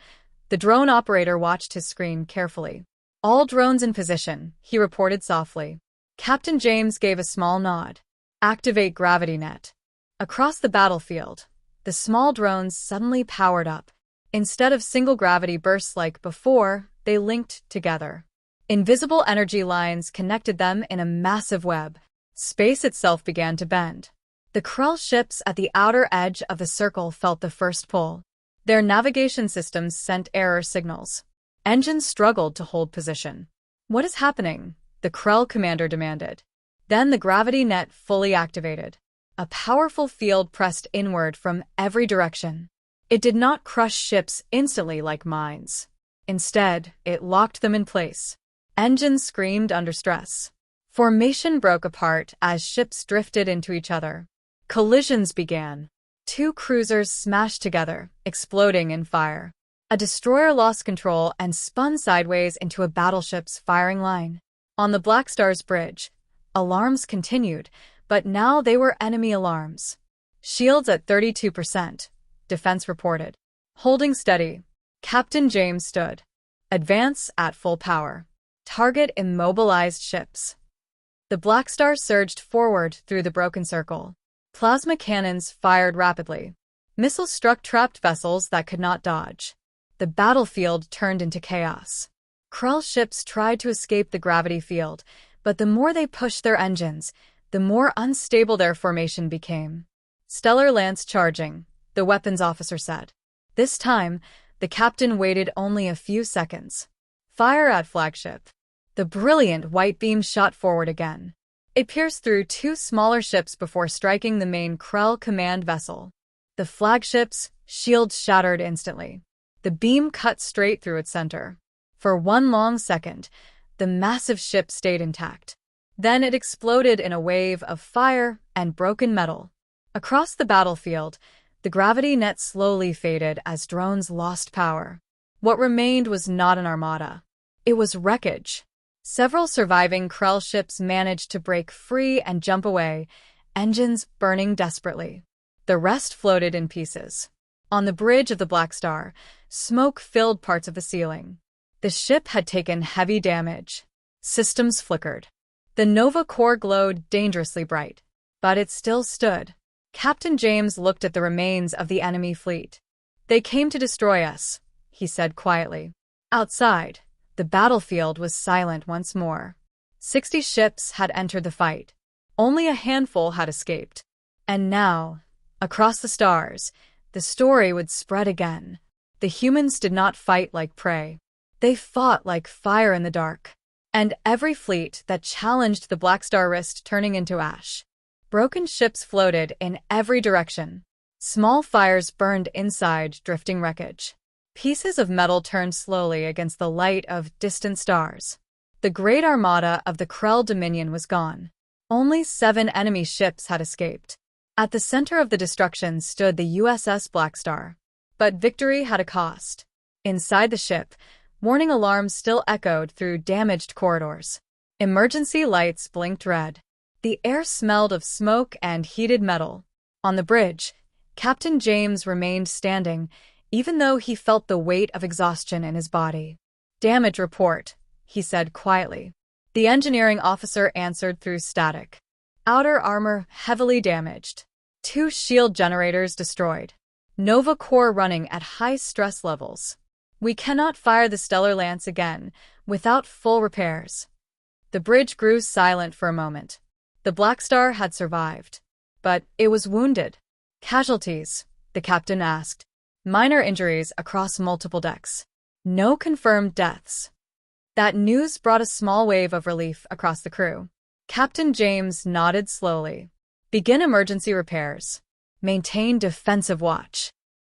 the drone operator watched his screen carefully. All drones in position, he reported softly. Captain James gave a small nod. Activate gravity net. Across the battlefield, the small drones suddenly powered up. Instead of single gravity bursts like before, they linked together. Invisible energy lines connected them in a massive web. Space itself began to bend. The Krell ships at the outer edge of the circle felt the first pull. Their navigation systems sent error signals. Engines struggled to hold position. What is happening? The Krell commander demanded. Then the gravity net fully activated. A powerful field pressed inward from every direction. It did not crush ships instantly like mines. Instead, it locked them in place. Engines screamed under stress. Formation broke apart as ships drifted into each other. Collisions began. Two cruisers smashed together, exploding in fire. A destroyer lost control and spun sideways into a battleship's firing line. On the Blackstar's bridge, alarms continued, but now they were enemy alarms. Shields at 32%, defense reported. Holding steady, Captain James stood. Advance at full power. Target immobilized ships. The Blackstar surged forward through the broken circle. Plasma cannons fired rapidly. Missiles struck trapped vessels that could not dodge. The battlefield turned into chaos. Krell ships tried to escape the gravity field, but the more they pushed their engines, the more unstable their formation became. Stellar Lance charging, the weapons officer said. This time, the captain waited only a few seconds. Fire at flagship. The brilliant white beam shot forward again. It pierced through two smaller ships before striking the main Krell command vessel. The flagship's shield shattered instantly. The beam cut straight through its center. For one long second, the massive ship stayed intact. Then it exploded in a wave of fire and broken metal. Across the battlefield, the gravity net slowly faded as drones lost power. What remained was not an armada. It was wreckage. Several surviving Krell ships managed to break free and jump away, engines burning desperately. The rest floated in pieces. On the bridge of the Blackstar, smoke filled parts of the ceiling. The ship had taken heavy damage. Systems flickered. The Nova core glowed dangerously bright, but it still stood. Captain James looked at the remains of the enemy fleet. "They came to destroy us," he said quietly. Outside, the battlefield was silent once more. 60 ships had entered the fight. Only a handful had escaped. And now, across the stars, the story would spread again. The humans did not fight like prey. They fought like fire in the dark. And every fleet that challenged the Blackstar risked turning into ash. Broken ships floated in every direction. Small fires burned inside drifting wreckage. Pieces of metal turned slowly against the light of distant stars. The great armada of the Krell Dominion was gone. Only 7 enemy ships had escaped. At the center of the destruction stood the USS Blackstar. But victory had a cost. Inside the ship, warning alarms still echoed through damaged corridors. Emergency lights blinked red. The air smelled of smoke and heated metal. On the bridge, Captain James remained standing, even though he felt the weight of exhaustion in his body. "Damage report," he said quietly. The engineering officer answered through static. "Outer armor heavily damaged. 2 shield generators destroyed. Nova core running at high stress levels. We cannot fire the Stellar Lance again without full repairs." The bridge grew silent for a moment. The Blackstar had survived, but it was wounded. "Casualties?" the captain asked. "Minor injuries across multiple decks. No confirmed deaths." That news brought a small wave of relief across the crew. Captain James nodded slowly. "Begin emergency repairs. Maintain defensive watch."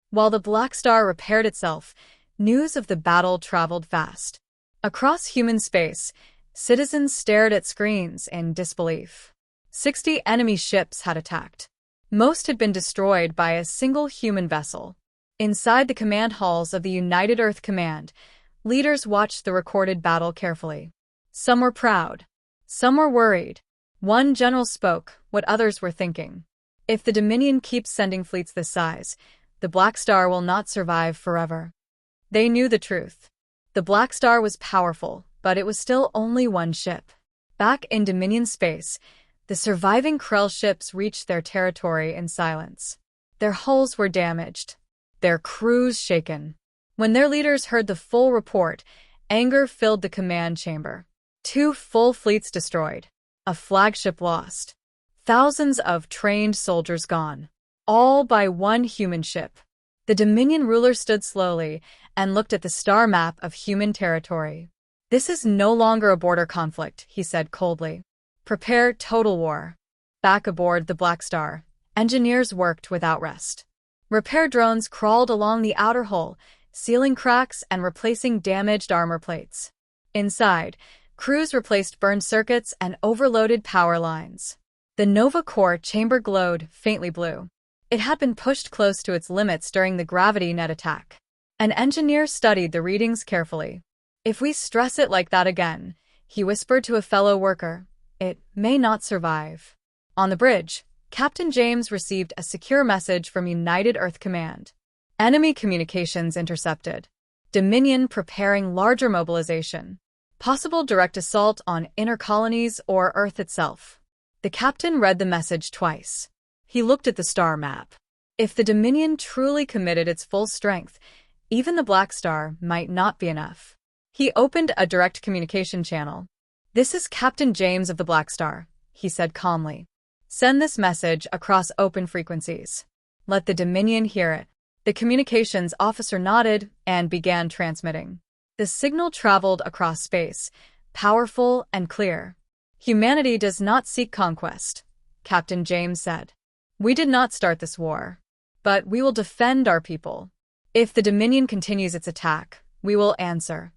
While the Blackstar repaired itself, news of the battle traveled fast. Across human space, citizens stared at screens in disbelief. 60 enemy ships had attacked. Most had been destroyed by a single human vessel. Inside the command halls of the United Earth Command, leaders watched the recorded battle carefully. Some were proud. Some were worried. One general spoke what others were thinking. "If the Dominion keeps sending fleets this size, the Blackstar will not survive forever." They knew the truth. The Blackstar was powerful, but it was still only one ship. Back in Dominion space, the surviving Krell ships reached their territory in silence. Their hulls were damaged, their crews shaken. When their leaders heard the full report, anger filled the command chamber. 2 full fleets destroyed, a flagship lost, thousands of trained soldiers gone, all by one human ship. The Dominion ruler stood slowly and looked at the star map of human territory. "This is no longer a border conflict," he said coldly. "Prepare total war." Back aboard the Blackstar, engineers worked without rest. Repair drones crawled along the outer hull, sealing cracks and replacing damaged armor plates. Inside, crews replaced burned circuits and overloaded power lines. The Nova core chamber glowed faintly blue. It had been pushed close to its limits during the gravity net attack. An engineer studied the readings carefully. "If we stress it like that again," he whispered to a fellow worker, "it may not survive." On the bridge, Captain James received a secure message from United Earth Command. Enemy communications intercepted. Dominion preparing larger mobilization. Possible direct assault on inner colonies or Earth itself. The captain read the message twice. He looked at the star map. If the Dominion truly committed its full strength, even the Blackstar might not be enough. He opened a direct communication channel. "This is Captain James of the Blackstar," he said calmly. "Send this message across open frequencies. Let the Dominion hear it." The communications officer nodded and began transmitting. The signal traveled across space, powerful and clear. "Humanity does not seek conquest," Captain James said. "We did not start this war. But we will defend our people. If the Dominion continues its attack, we will answer."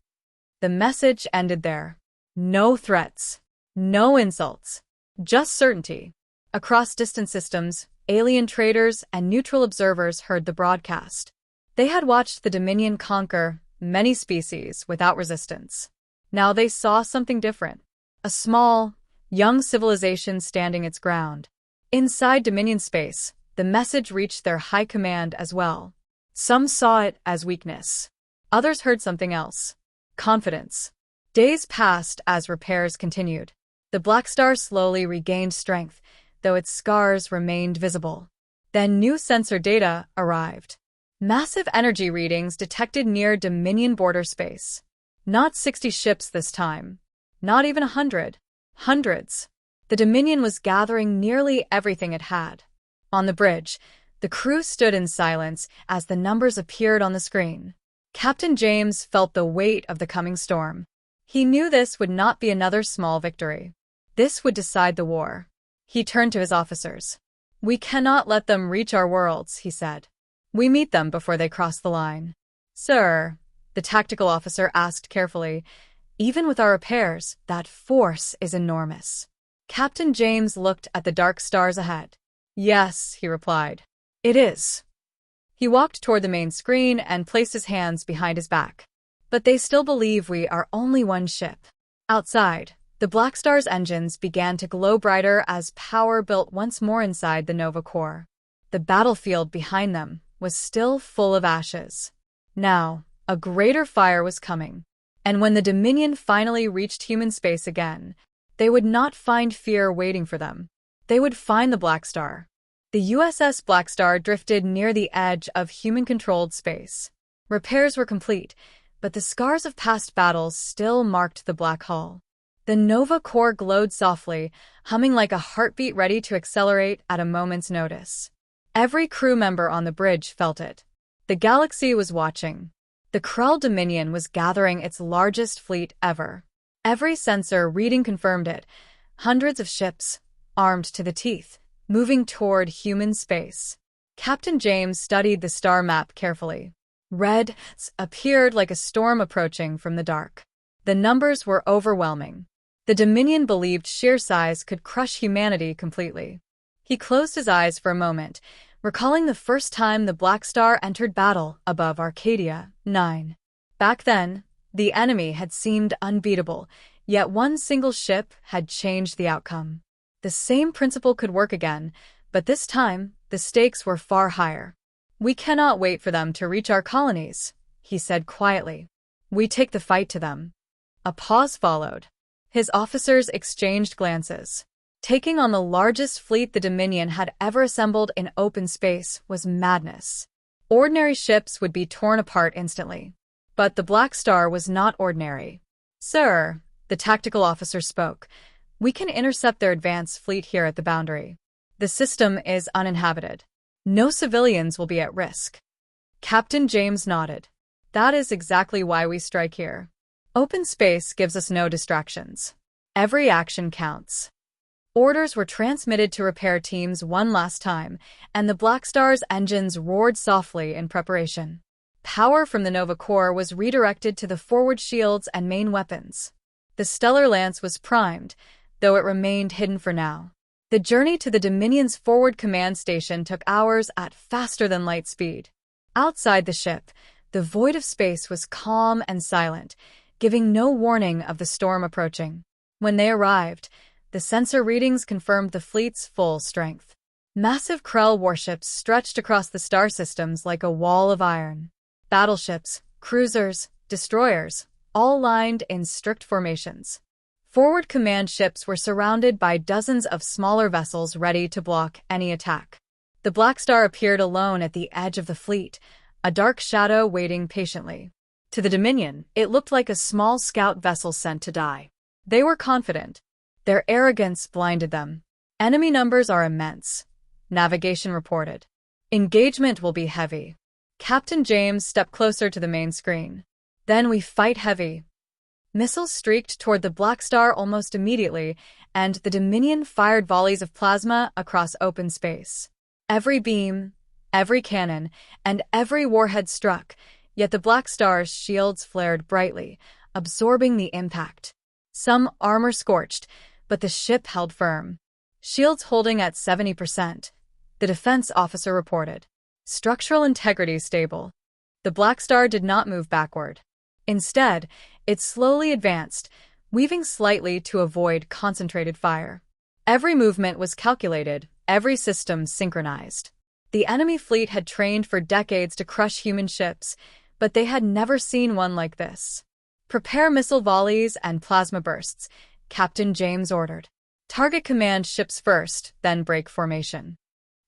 The message ended there. No threats. No insults. Just certainty. Across distant systems, alien traders and neutral observers heard the broadcast. They had watched the Dominion conquer many species without resistance. Now they saw something different. A small, young civilization standing its ground. Inside Dominion space, the message reached their high command as well. Some saw it as weakness. Others heard something else. Confidence. Days passed as repairs continued. The Blackstar slowly regained strength, though its scars remained visible. Then new sensor data arrived. Massive energy readings detected near Dominion border space. Not 60 ships this time. Not even 100. Hundreds. The Dominion was gathering nearly everything it had. On the bridge, the crew stood in silence as the numbers appeared on the screen. Captain James felt the weight of the coming storm. He knew this would not be another small victory. This would decide the war. He turned to his officers. "We cannot let them reach our worlds," he said. "We meet them before they cross the line." "Sir," the tactical officer asked carefully, "even with our repairs, that force is enormous." Captain James looked at the dark stars ahead. "Yes," he replied. "It is." He walked toward the main screen and placed his hands behind his back. "But they still believe we are only one ship." Outside, the Blackstar's engines began to glow brighter as power built once more inside the Nova core. The battlefield behind them was still full of ashes. Now, a greater fire was coming. And when the Dominion finally reached human space again, they would not find fear waiting for them. They would find the Blackstar. The USS Blackstar drifted near the edge of human-controlled space. Repairs were complete, but the scars of past battles still marked the black hull. The Nova core glowed softly, humming like a heartbeat ready to accelerate at a moment's notice. Every crew member on the bridge felt it. The galaxy was watching. The Krell Dominion was gathering its largest fleet ever. Every sensor reading confirmed it. Hundreds of ships, armed to the teeth, moving toward human space. Captain James studied the star map carefully. Reds appeared like a storm approaching from the dark. The numbers were overwhelming. The Dominion believed sheer size could crush humanity completely. He closed his eyes for a moment, recalling the first time the Blackstar entered battle above Arcadia 9. Back then, the enemy had seemed unbeatable, yet one single ship had changed the outcome. The same principle could work again, but this time, the stakes were far higher. "We cannot wait for them to reach our colonies," he said quietly. "We take the fight to them." A pause followed. His officers exchanged glances. Taking on the largest fleet the Dominion had ever assembled in open space was madness. Ordinary ships would be torn apart instantly. But the Blackstar was not ordinary. "Sir," the tactical officer spoke, "we can intercept their advance fleet here at the boundary. The system is uninhabited. No civilians will be at risk." Captain James nodded. "That is exactly why we strike here. Open space gives us no distractions. Every action counts." Orders were transmitted to repair teams one last time, and the Blackstar's engines roared softly in preparation. Power from the Nova core was redirected to the forward shields and main weapons. The stellar lance was primed, though it remained hidden for now. The journey to the Dominion's forward command station took hours at faster-than-light speed. Outside the ship, the void of space was calm and silent, giving no warning of the storm approaching. When they arrived, the sensor readings confirmed the fleet's full strength. Massive Krell warships stretched across the star systems like a wall of iron. Battleships, cruisers, destroyers, all lined in strict formations. Forward command ships were surrounded by dozens of smaller vessels ready to block any attack. The Blackstar appeared alone at the edge of the fleet, a dark shadow waiting patiently. To the Dominion, it looked like a small scout vessel sent to die. They were confident. Their arrogance blinded them. Enemy numbers are immense, navigation reported. Engagement will be heavy. Captain James stepped closer to the main screen. Then we fight heavy. Missiles streaked toward the Blackstar almost immediately, and the Dominion fired volleys of plasma across open space. Every beam, every cannon, and every warhead struck, yet the Blackstar's shields flared brightly, absorbing the impact. Some armor scorched, but the ship held firm. Shields holding at 70%, the defense officer reported. Structural integrity stable. The Blackstar did not move backward. Instead, it slowly advanced, weaving slightly to avoid concentrated fire. Every movement was calculated, every system synchronized. The enemy fleet had trained for decades to crush human ships, but they had never seen one like this. Prepare missile volleys and plasma bursts, Captain James ordered. Target command ships first, then break formation.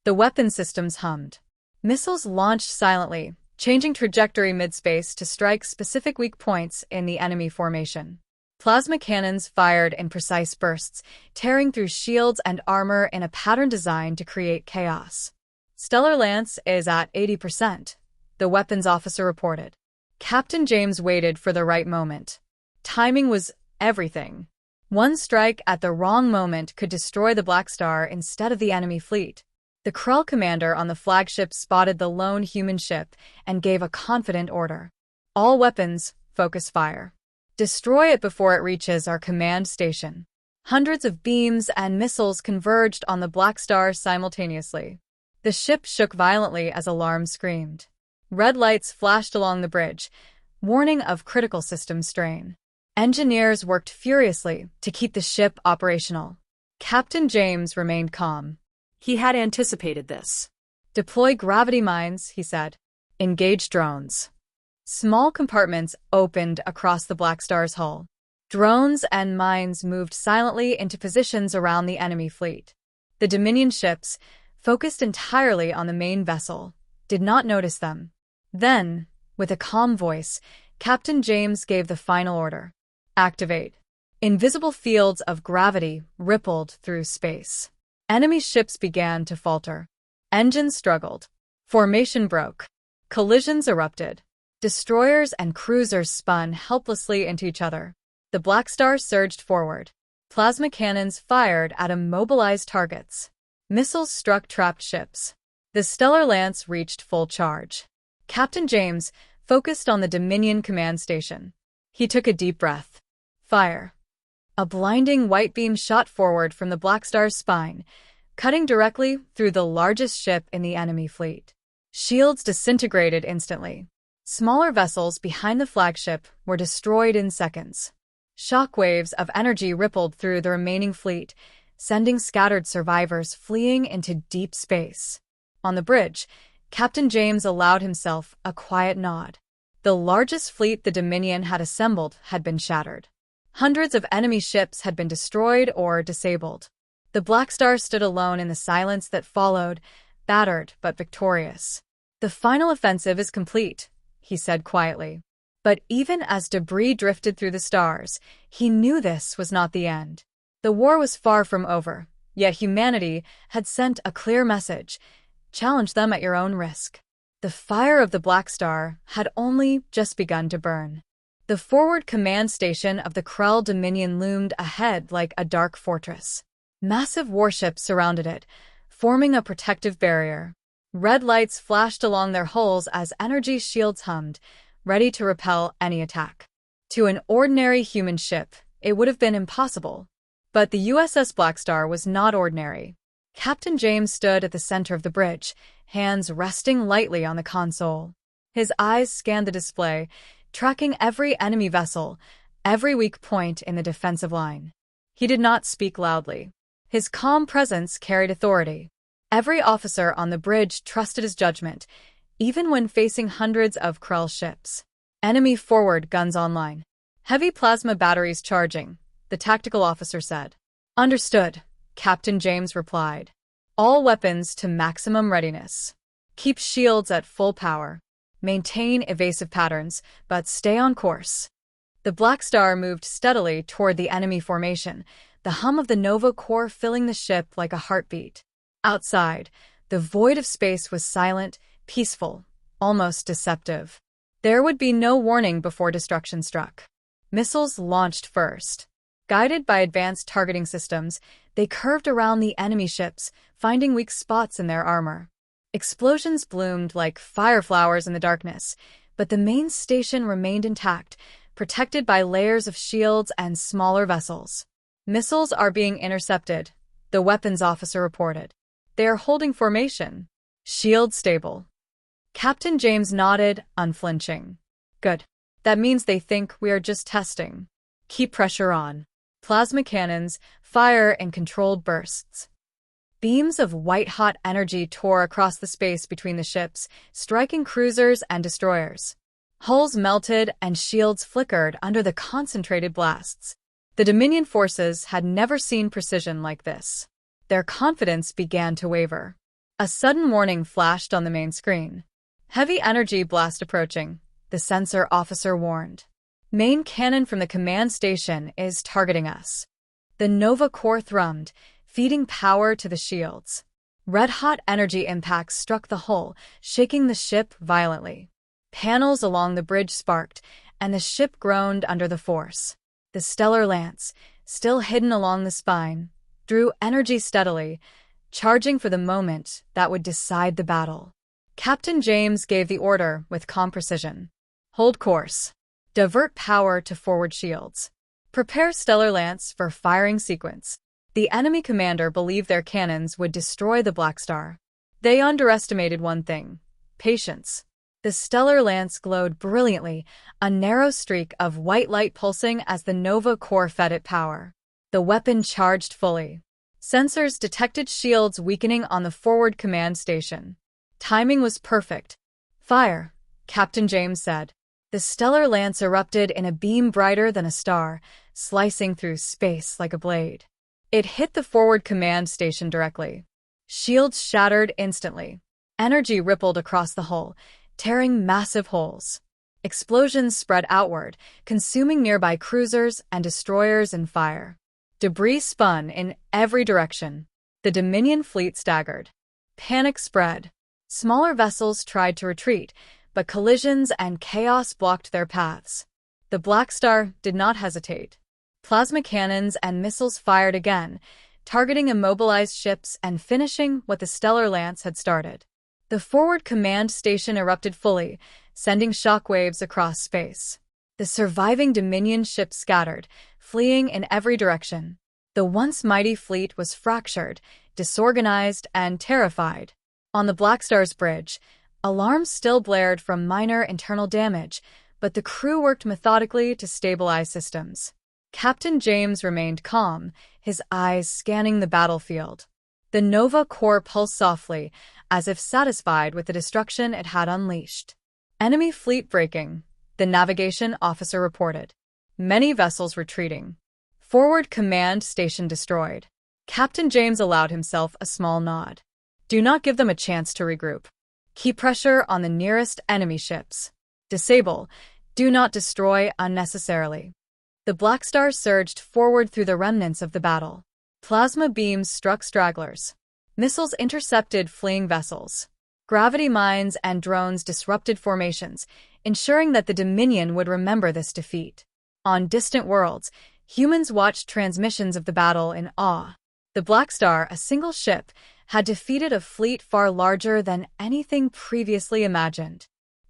The weapon systems hummed. Missiles launched silently, changing trajectory mid-space to strike specific weak points in the enemy formation. Plasma cannons fired in precise bursts, tearing through shields and armor in a pattern designed to create chaos. Stellar Lance is at 80%, the weapons officer reported. Captain James waited for the right moment. Timing was everything. One strike at the wrong moment could destroy the Blackstar instead of the enemy fleet. The Krell commander on the flagship spotted the lone human ship and gave a confident order. All weapons, focus fire. Destroy it before it reaches our command station. Hundreds of beams and missiles converged on the Blackstar simultaneously. The ship shook violently as alarms screamed. Red lights flashed along the bridge, warning of critical system strain. Engineers worked furiously to keep the ship operational. Captain James remained calm. He had anticipated this. Deploy gravity mines, he said. Engage drones. Small compartments opened across the Blackstar's hull. Drones and mines moved silently into positions around the enemy fleet. The Dominion ships, focused entirely on the main vessel, did not notice them. Then, with a calm voice, Captain James gave the final order. Activate. Invisible fields of gravity rippled through space. Enemy ships began to falter. Engines struggled. Formation broke. Collisions erupted. Destroyers and cruisers spun helplessly into each other. The Blackstar surged forward. Plasma cannons fired at immobilized targets. Missiles struck trapped ships. The Stellar Lance reached full charge. Captain James focused on the Dominion command station. He took a deep breath. Fire. A blinding white beam shot forward from the Blackstar's spine, cutting directly through the largest ship in the enemy fleet. Shields disintegrated instantly. Smaller vessels behind the flagship were destroyed in seconds. Shockwaves of energy rippled through the remaining fleet, sending scattered survivors fleeing into deep space. On the bridge, Captain James allowed himself a quiet nod. The largest fleet the Dominion had assembled had been shattered. Hundreds of enemy ships had been destroyed or disabled. The Blackstar stood alone in the silence that followed, battered but victorious. The final offensive is complete, he said quietly. But even as debris drifted through the stars, he knew this was not the end. The war was far from over, yet humanity had sent a clear message: challenge them at your own risk. The fire of the Blackstar had only just begun to burn. The forward command station of the Krell Dominion loomed ahead like a dark fortress. Massive warships surrounded it, forming a protective barrier. Red lights flashed along their hulls as energy shields hummed, ready to repel any attack. To an ordinary human ship, it would have been impossible. But the USS Blackstar was not ordinary. Captain James stood at the center of the bridge, hands resting lightly on the console. His eyes scanned the display, tracking every enemy vessel, every weak point in the defensive line. He did not speak loudly. His calm presence carried authority. Every officer on the bridge trusted his judgment, even when facing hundreds of Krell ships. Enemy forward guns online. Heavy plasma batteries charging, the tactical officer said. Understood, Captain James replied. All weapons to maximum readiness. Keep shields at full power. Maintain evasive patterns, but stay on course. The Blackstar moved steadily toward the enemy formation, the hum of the Nova core filling the ship like a heartbeat. Outside, the void of space was silent, peaceful, almost deceptive. There would be no warning before destruction struck. Missiles launched first. Guided by advanced targeting systems, they curved around the enemy ships, finding weak spots in their armor. Explosions bloomed like fireflowers in the darkness, but the main station remained intact, protected by layers of shields and smaller vessels. Missiles are being intercepted, the weapons officer reported. They are holding formation. Shield stable. Captain James nodded, unflinching. Good. That means they think we are just testing. Keep pressure on. Plasma cannons fire in controlled bursts. Beams of white-hot energy tore across the space between the ships, striking cruisers and destroyers. Hulls melted and shields flickered under the concentrated blasts. The Dominion forces had never seen precision like this. Their confidence began to waver. A sudden warning flashed on the main screen. Heavy energy blast approaching, the sensor officer warned. Main cannon from the command station is targeting us. The Nova core thrummed, feeding power to the shields. Red-hot energy impacts struck the hull, shaking the ship violently. Panels along the bridge sparked, and the ship groaned under the force. The stellar lance, still hidden along the spine, drew energy steadily, charging for the moment that would decide the battle. Captain James gave the order with calm precision. Hold course. Divert power to forward shields. Prepare stellar lance for firing sequence. The enemy commander believed their cannons would destroy the Blackstar. They underestimated one thing: patience. The stellar lance glowed brilliantly, a narrow streak of white light pulsing as the Nova core fed it power. The weapon charged fully. Sensors detected shields weakening on the forward command station. Timing was perfect. Fire, Captain James said. The stellar lance erupted in a beam brighter than a star, slicing through space like a blade. It hit the forward command station directly. Shields shattered instantly. Energy rippled across the hull, tearing massive holes. Explosions spread outward, consuming nearby cruisers and destroyers in fire. Debris spun in every direction. The Dominion fleet staggered. Panic spread. Smaller vessels tried to retreat, but collisions and chaos blocked their paths. The Blackstar did not hesitate. Plasma cannons and missiles fired again, targeting immobilized ships and finishing what the stellar lance had started. The forward command station erupted fully, sending shockwaves across space. The surviving Dominion ships scattered, fleeing in every direction. The once mighty fleet was fractured, disorganized, and terrified. On the Blackstar's bridge, alarms still blared from minor internal damage, but the crew worked methodically to stabilize systems. Captain James remained calm, his eyes scanning the battlefield. The Nova core pulsed softly, as if satisfied with the destruction it had unleashed. Enemy fleet breaking, the navigation officer reported. Many vessels retreating. Forward command station destroyed. Captain James allowed himself a small nod. Do not give them a chance to regroup. Keep pressure on the nearest enemy ships. Disable. Do not destroy unnecessarily. The Blackstar surged forward through the remnants of the battle. Plasma beams struck stragglers. Missiles intercepted fleeing vessels. Gravity mines and drones disrupted formations, ensuring that the Dominion would remember this defeat. On distant worlds, humans watched transmissions of the battle in awe. The Blackstar, a single ship, had defeated a fleet far larger than anything previously imagined.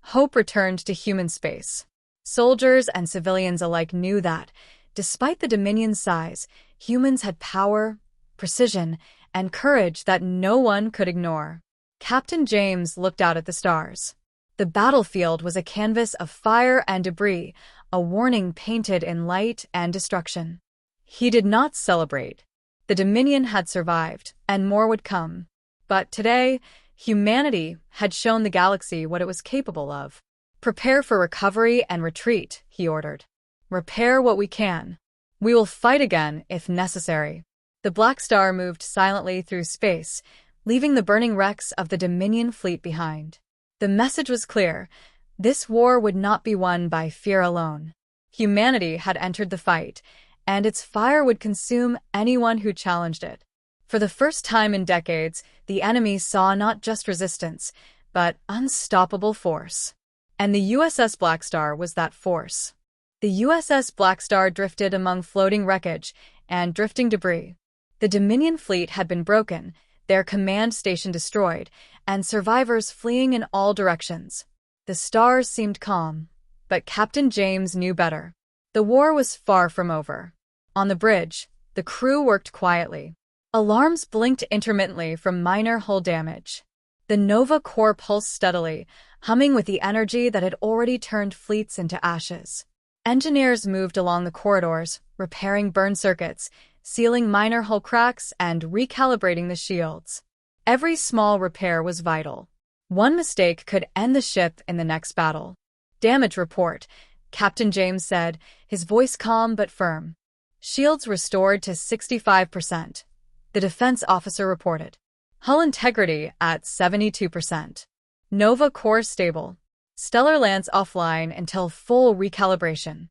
Hope returned to human space. Soldiers and civilians alike knew that, despite the Dominion's size, humans had power, precision, and courage that no one could ignore. Captain James looked out at the stars. The battlefield was a canvas of fire and debris, a warning painted in light and destruction. He did not celebrate. The Dominion had survived, and more would come. But today, humanity had shown the galaxy what it was capable of. Prepare for recovery and retreat, he ordered. Repair what we can. We will fight again if necessary. The Blackstar moved silently through space, leaving the burning wrecks of the Dominion fleet behind. The message was clear. This war would not be won by fear alone. Humanity had entered the fight, and its fire would consume anyone who challenged it. For the first time in decades, the enemy saw not just resistance, but unstoppable force. And the USS Blackstar was that force. The USS Blackstar drifted among floating wreckage and drifting debris. The Dominion fleet had been broken, their command station destroyed, and survivors fleeing in all directions. The stars seemed calm, but Captain James knew better. The war was far from over. On the bridge, the crew worked quietly. Alarms blinked intermittently from minor hull damage. The Nova core pulsed steadily, humming with the energy that had already turned fleets into ashes. Engineers moved along the corridors, repairing burn circuits, sealing minor hull cracks, and recalibrating the shields. Every small repair was vital. One mistake could end the ship in the next battle. Damage report, Captain James said, his voice calm but firm. Shields restored to 65%. The defense officer reported. Hull integrity at 72%. Nova core stable. Stellar Lance offline until full recalibration.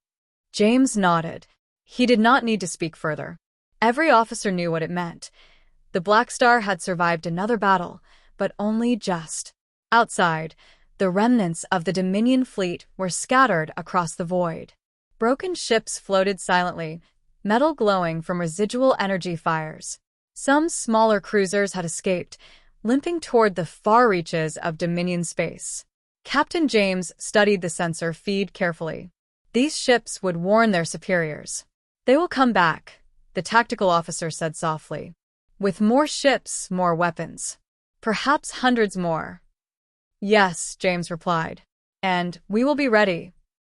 James nodded. He did not need to speak further. Every officer knew what it meant. The Blackstar had survived another battle, but only just. Outside, the remnants of the Dominion fleet were scattered across the void. Broken ships floated silently, metal glowing from residual energy fires. Some smaller cruisers had escaped, limping toward the far reaches of Dominion space. Captain James studied the sensor feed carefully. These ships would warn their superiors. They will come back, the tactical officer said softly. With more ships, more weapons. Perhaps hundreds more. Yes, James replied. And we will be ready.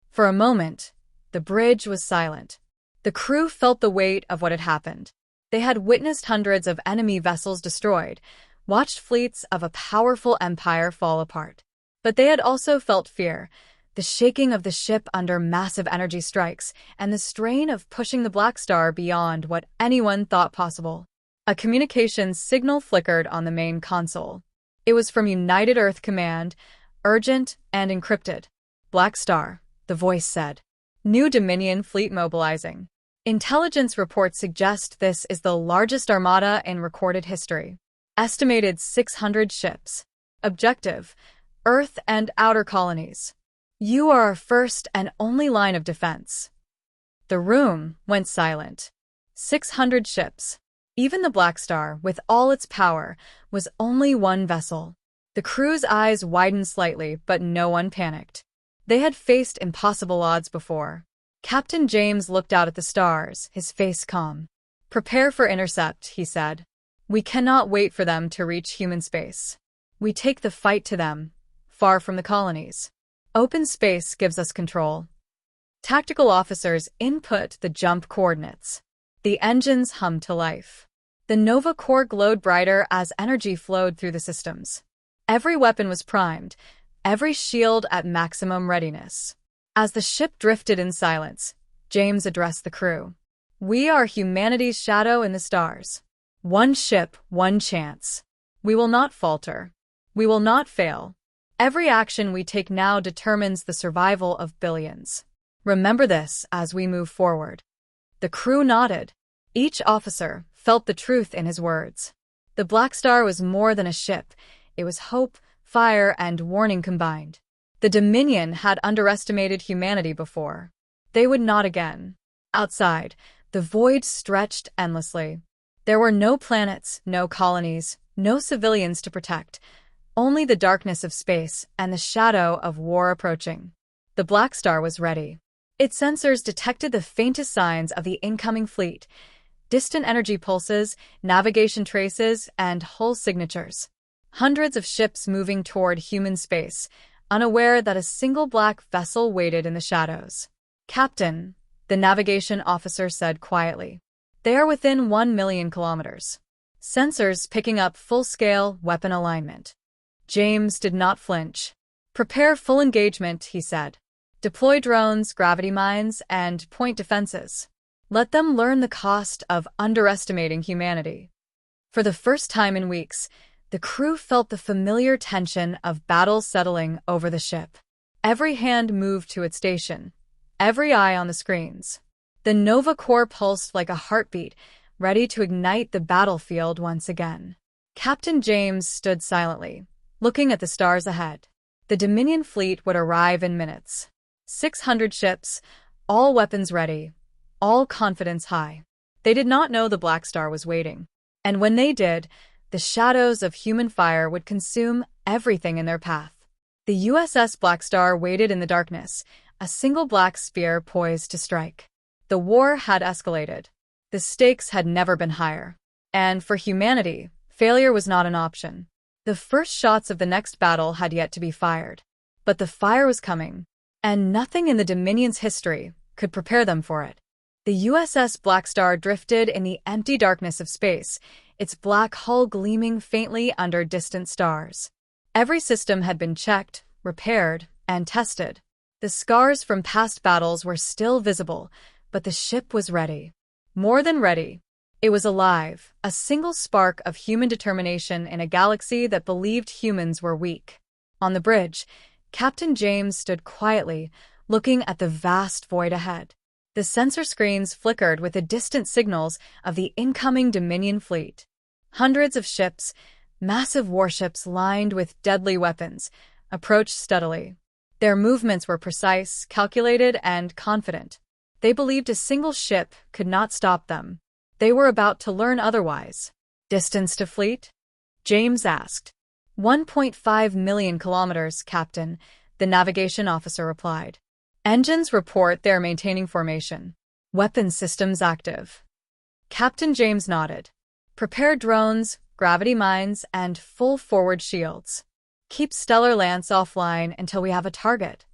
For a moment, the bridge was silent. The crew felt the weight of what had happened. They had witnessed hundreds of enemy vessels destroyed, watched fleets of a powerful empire fall apart. But they had also felt fear, the shaking of the ship under massive energy strikes, and the strain of pushing the Blackstar beyond what anyone thought possible. A communications signal flickered on the main console. It was from United Earth Command, urgent and encrypted. Blackstar, the voice said. New Dominion fleet mobilizing. Intelligence reports suggest this is the largest armada in recorded history. Estimated 600 ships. Objective, Earth and outer colonies. You are our first and only line of defense. The room went silent. 600 ships. Even the Blackstar, with all its power, was only one vessel. The crew's eyes widened slightly, but no one panicked. They had faced impossible odds before. Captain James looked out at the stars, his face calm. Prepare for intercept, he said. We cannot wait for them to reach human space. We take the fight to them, far from the colonies. Open space gives us control. Tactical officers input the jump coordinates. The engines hummed to life. The Nova core glowed brighter as energy flowed through the systems. Every weapon was primed, every shield at maximum readiness. As the ship drifted in silence, James addressed the crew. We are humanity's shadow in the stars. One ship, one chance. We will not falter. We will not fail. Every action we take now determines the survival of billions. Remember this as we move forward. The crew nodded. Each officer felt the truth in his words. The Blackstar was more than a ship. It was hope, fire, and warning combined. The Dominion had underestimated humanity before. They would not again. Outside, the void stretched endlessly. There were no planets, no colonies, No civilians to protect, only the darkness of space and the shadow of war approaching. The Blackstar was ready. Its sensors detected the faintest signs of the incoming fleet: distant energy pulses, navigation traces, and hull signatures. Hundreds of ships moving toward human space, unaware that a single black vessel waited in the shadows. "Captain," the navigation officer said quietly, "they are within 1 million kilometers. Sensors picking up full-scale weapon alignment." James did not flinch. "Prepare full engagement," he said. "Deploy drones, gravity mines, and point defenses. Let them learn the cost of underestimating humanity." For the first time in weeks, the crew felt the familiar tension of battle settling over the ship. Every hand moved to its station, every eye on the screens. The Nova core pulsed like a heartbeat, ready to ignite the battlefield once again. Captain James stood silently, looking at the stars ahead. The Dominion fleet would arrive in minutes. 600 ships, all weapons ready, all confidence high. They did not know the Blackstar was waiting. And when they did, the shadows of human fire would consume everything in their path. The USS Blackstar waited in the darkness, a single black spear poised to strike. The war had escalated. The stakes had never been higher. And for humanity, failure was not an option. The first shots of the next battle had yet to be fired. But the fire was coming, and nothing in the Dominion's history could prepare them for it. The USS Blackstar drifted in the empty darkness of space, its black hull gleaming faintly under distant stars. Every system had been checked, repaired, and tested. The scars from past battles were still visible, but the ship was ready. More than ready. It was alive, a single spark of human determination in a galaxy that believed humans were weak. On the bridge, Captain James stood quietly, looking at the vast void ahead. The sensor screens flickered with the distant signals of the incoming Dominion fleet. Hundreds of ships, massive warships lined with deadly weapons, approached steadily. Their movements were precise, calculated, and confident. They believed a single ship could not stop them. They were about to learn otherwise. "Distance to fleet?" James asked. 1.5 million kilometers, Captain, the navigation officer replied. "Engines report they are maintaining formation. Weapon systems active." Captain James nodded. "Prepare drones, gravity mines, and full forward shields. Keep Stellar Lance offline until we have a target."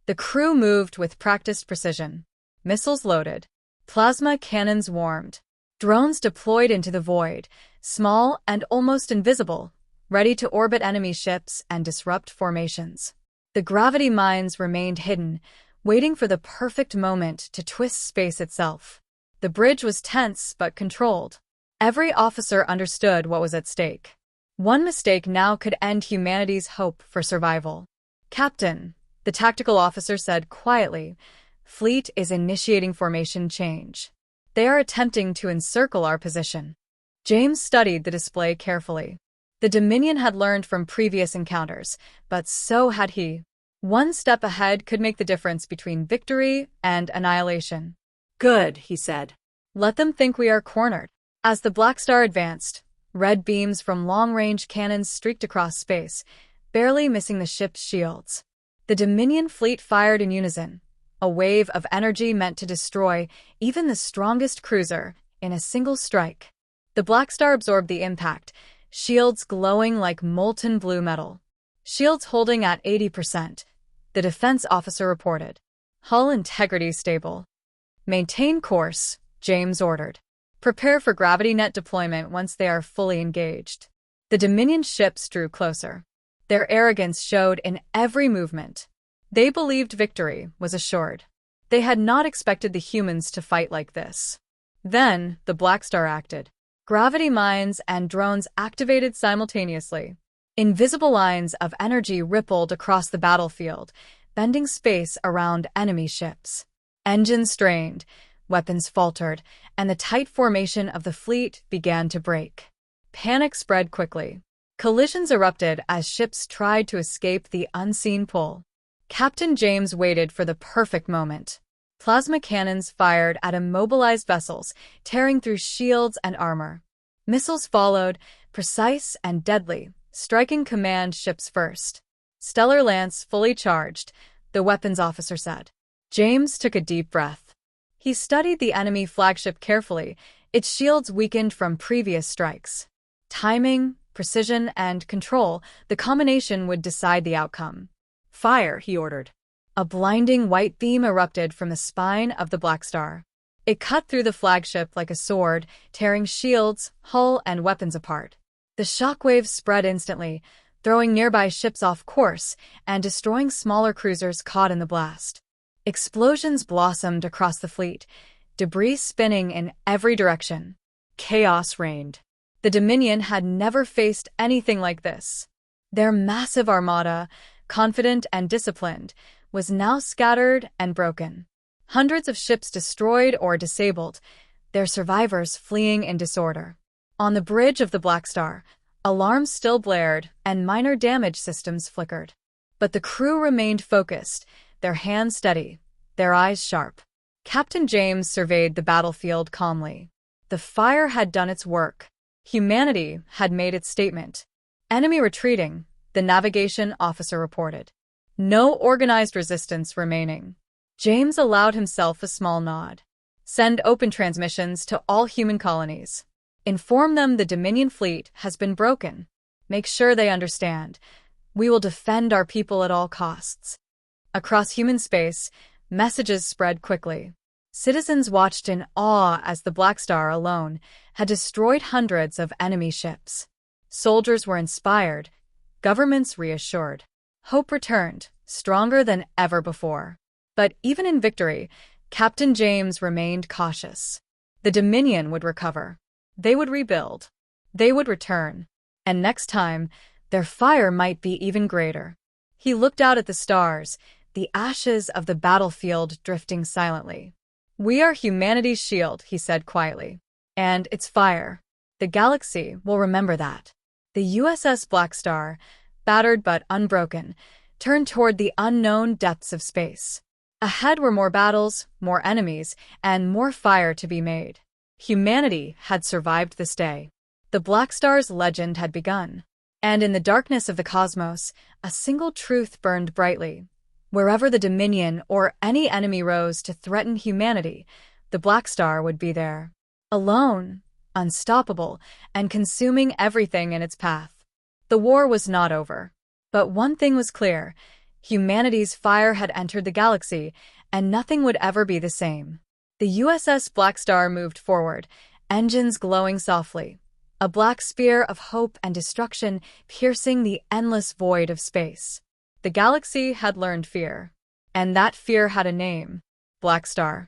The crew moved with practiced precision. Missiles loaded. Plasma cannons warmed. Drones deployed into the void, small and almost invisible, ready to orbit enemy ships and disrupt formations. The gravity mines remained hidden, waiting for the perfect moment to twist space itself. The bridge was tense but controlled. Every officer understood what was at stake. One mistake now could end humanity's hope for survival. "Captain," the tactical officer said quietly, "Fleet is initiating formation change. They are attempting to encircle our position." James studied the display carefully. The Dominion had learned from previous encounters, but so had he. One step ahead could make the difference between victory and annihilation. "Good," he said. "Let them think we are cornered." As the Blackstar advanced, red beams from long-range cannons streaked across space, barely missing the ship's shields. The Dominion fleet fired in unison, a wave of energy meant to destroy even the strongest cruiser in a single strike. The Blackstar absorbed the impact, shields glowing like molten blue metal. "Shields holding at 80%, the defense officer reported. "Hull integrity stable." "Maintain course," James ordered. "Prepare for gravity net deployment once they are fully engaged." The Dominion ships drew closer. Their arrogance showed in every movement. They believed victory was assured. They had not expected the humans to fight like this. Then, the Blackstar acted. Gravity mines and drones activated simultaneously. Invisible lines of energy rippled across the battlefield, bending space around enemy ships. Engines strained, weapons faltered, and the tight formation of the fleet began to break. Panic spread quickly. Collisions erupted as ships tried to escape the unseen pull. Captain James waited for the perfect moment. Plasma cannons fired at immobilized vessels, tearing through shields and armor. Missiles followed, precise and deadly, striking command ships first. Stellar Lance fully charged, the weapons officer said. James took a deep breath. He studied the enemy flagship carefully, its shields weakened from previous strikes. Timing, precision, and control, the combination would decide the outcome. Fire, he ordered. A blinding white beam erupted from the spine of the Blackstar. It cut through the flagship like a sword, tearing shields, hull, and weapons apart. The shockwaves spread instantly, throwing nearby ships off course and destroying smaller cruisers caught in the blast. Explosions blossomed across the fleet, debris spinning in every direction. Chaos reigned. The Dominion had never faced anything like this. Their massive armada, confident and disciplined, was now scattered and broken. Hundreds of ships destroyed or disabled, their survivors fleeing in disorder. On the bridge of the Blackstar, alarms still blared and minor damage systems flickered. But the crew remained focused, their hands steady, their eyes sharp. Captain James surveyed the battlefield calmly. The fire had done its work. Humanity had made its statement. Enemy retreating, the navigation officer reported. No organized resistance remaining. James allowed himself a small nod. Send open transmissions to all human colonies. Inform them the Dominion fleet has been broken. Make sure they understand. We will defend our people at all costs. Across human space, messages spread quickly. Citizens watched in awe as the Blackstar alone had destroyed hundreds of enemy ships. Soldiers were inspired, governments reassured. Hope returned, stronger than ever before. But even in victory, Captain James remained cautious. The Dominion would recover. They would rebuild. They would return. And next time, their fire might be even greater. He looked out at the stars, the ashes of the battlefield drifting silently. We are humanity's shield, he said quietly. And its fire. The galaxy will remember that. The USS Blackstar, battered but unbroken, turned toward the unknown depths of space. Ahead were more battles, more enemies, and more fire to be made. Humanity had survived this day. The Blackstar's legend had begun. And in the darkness of the cosmos, a single truth burned brightly. Wherever the Dominion or any enemy rose to threaten humanity, the Blackstar would be there. Alone, unstoppable, and consuming everything in its path. The war was not over. But one thing was clear. Humanity's fire had entered the galaxy, and nothing would ever be the same. The USS Blackstar moved forward, engines glowing softly. A black spear of hope and destruction piercing the endless void of space. The galaxy had learned fear. And that fear had a name. Blackstar.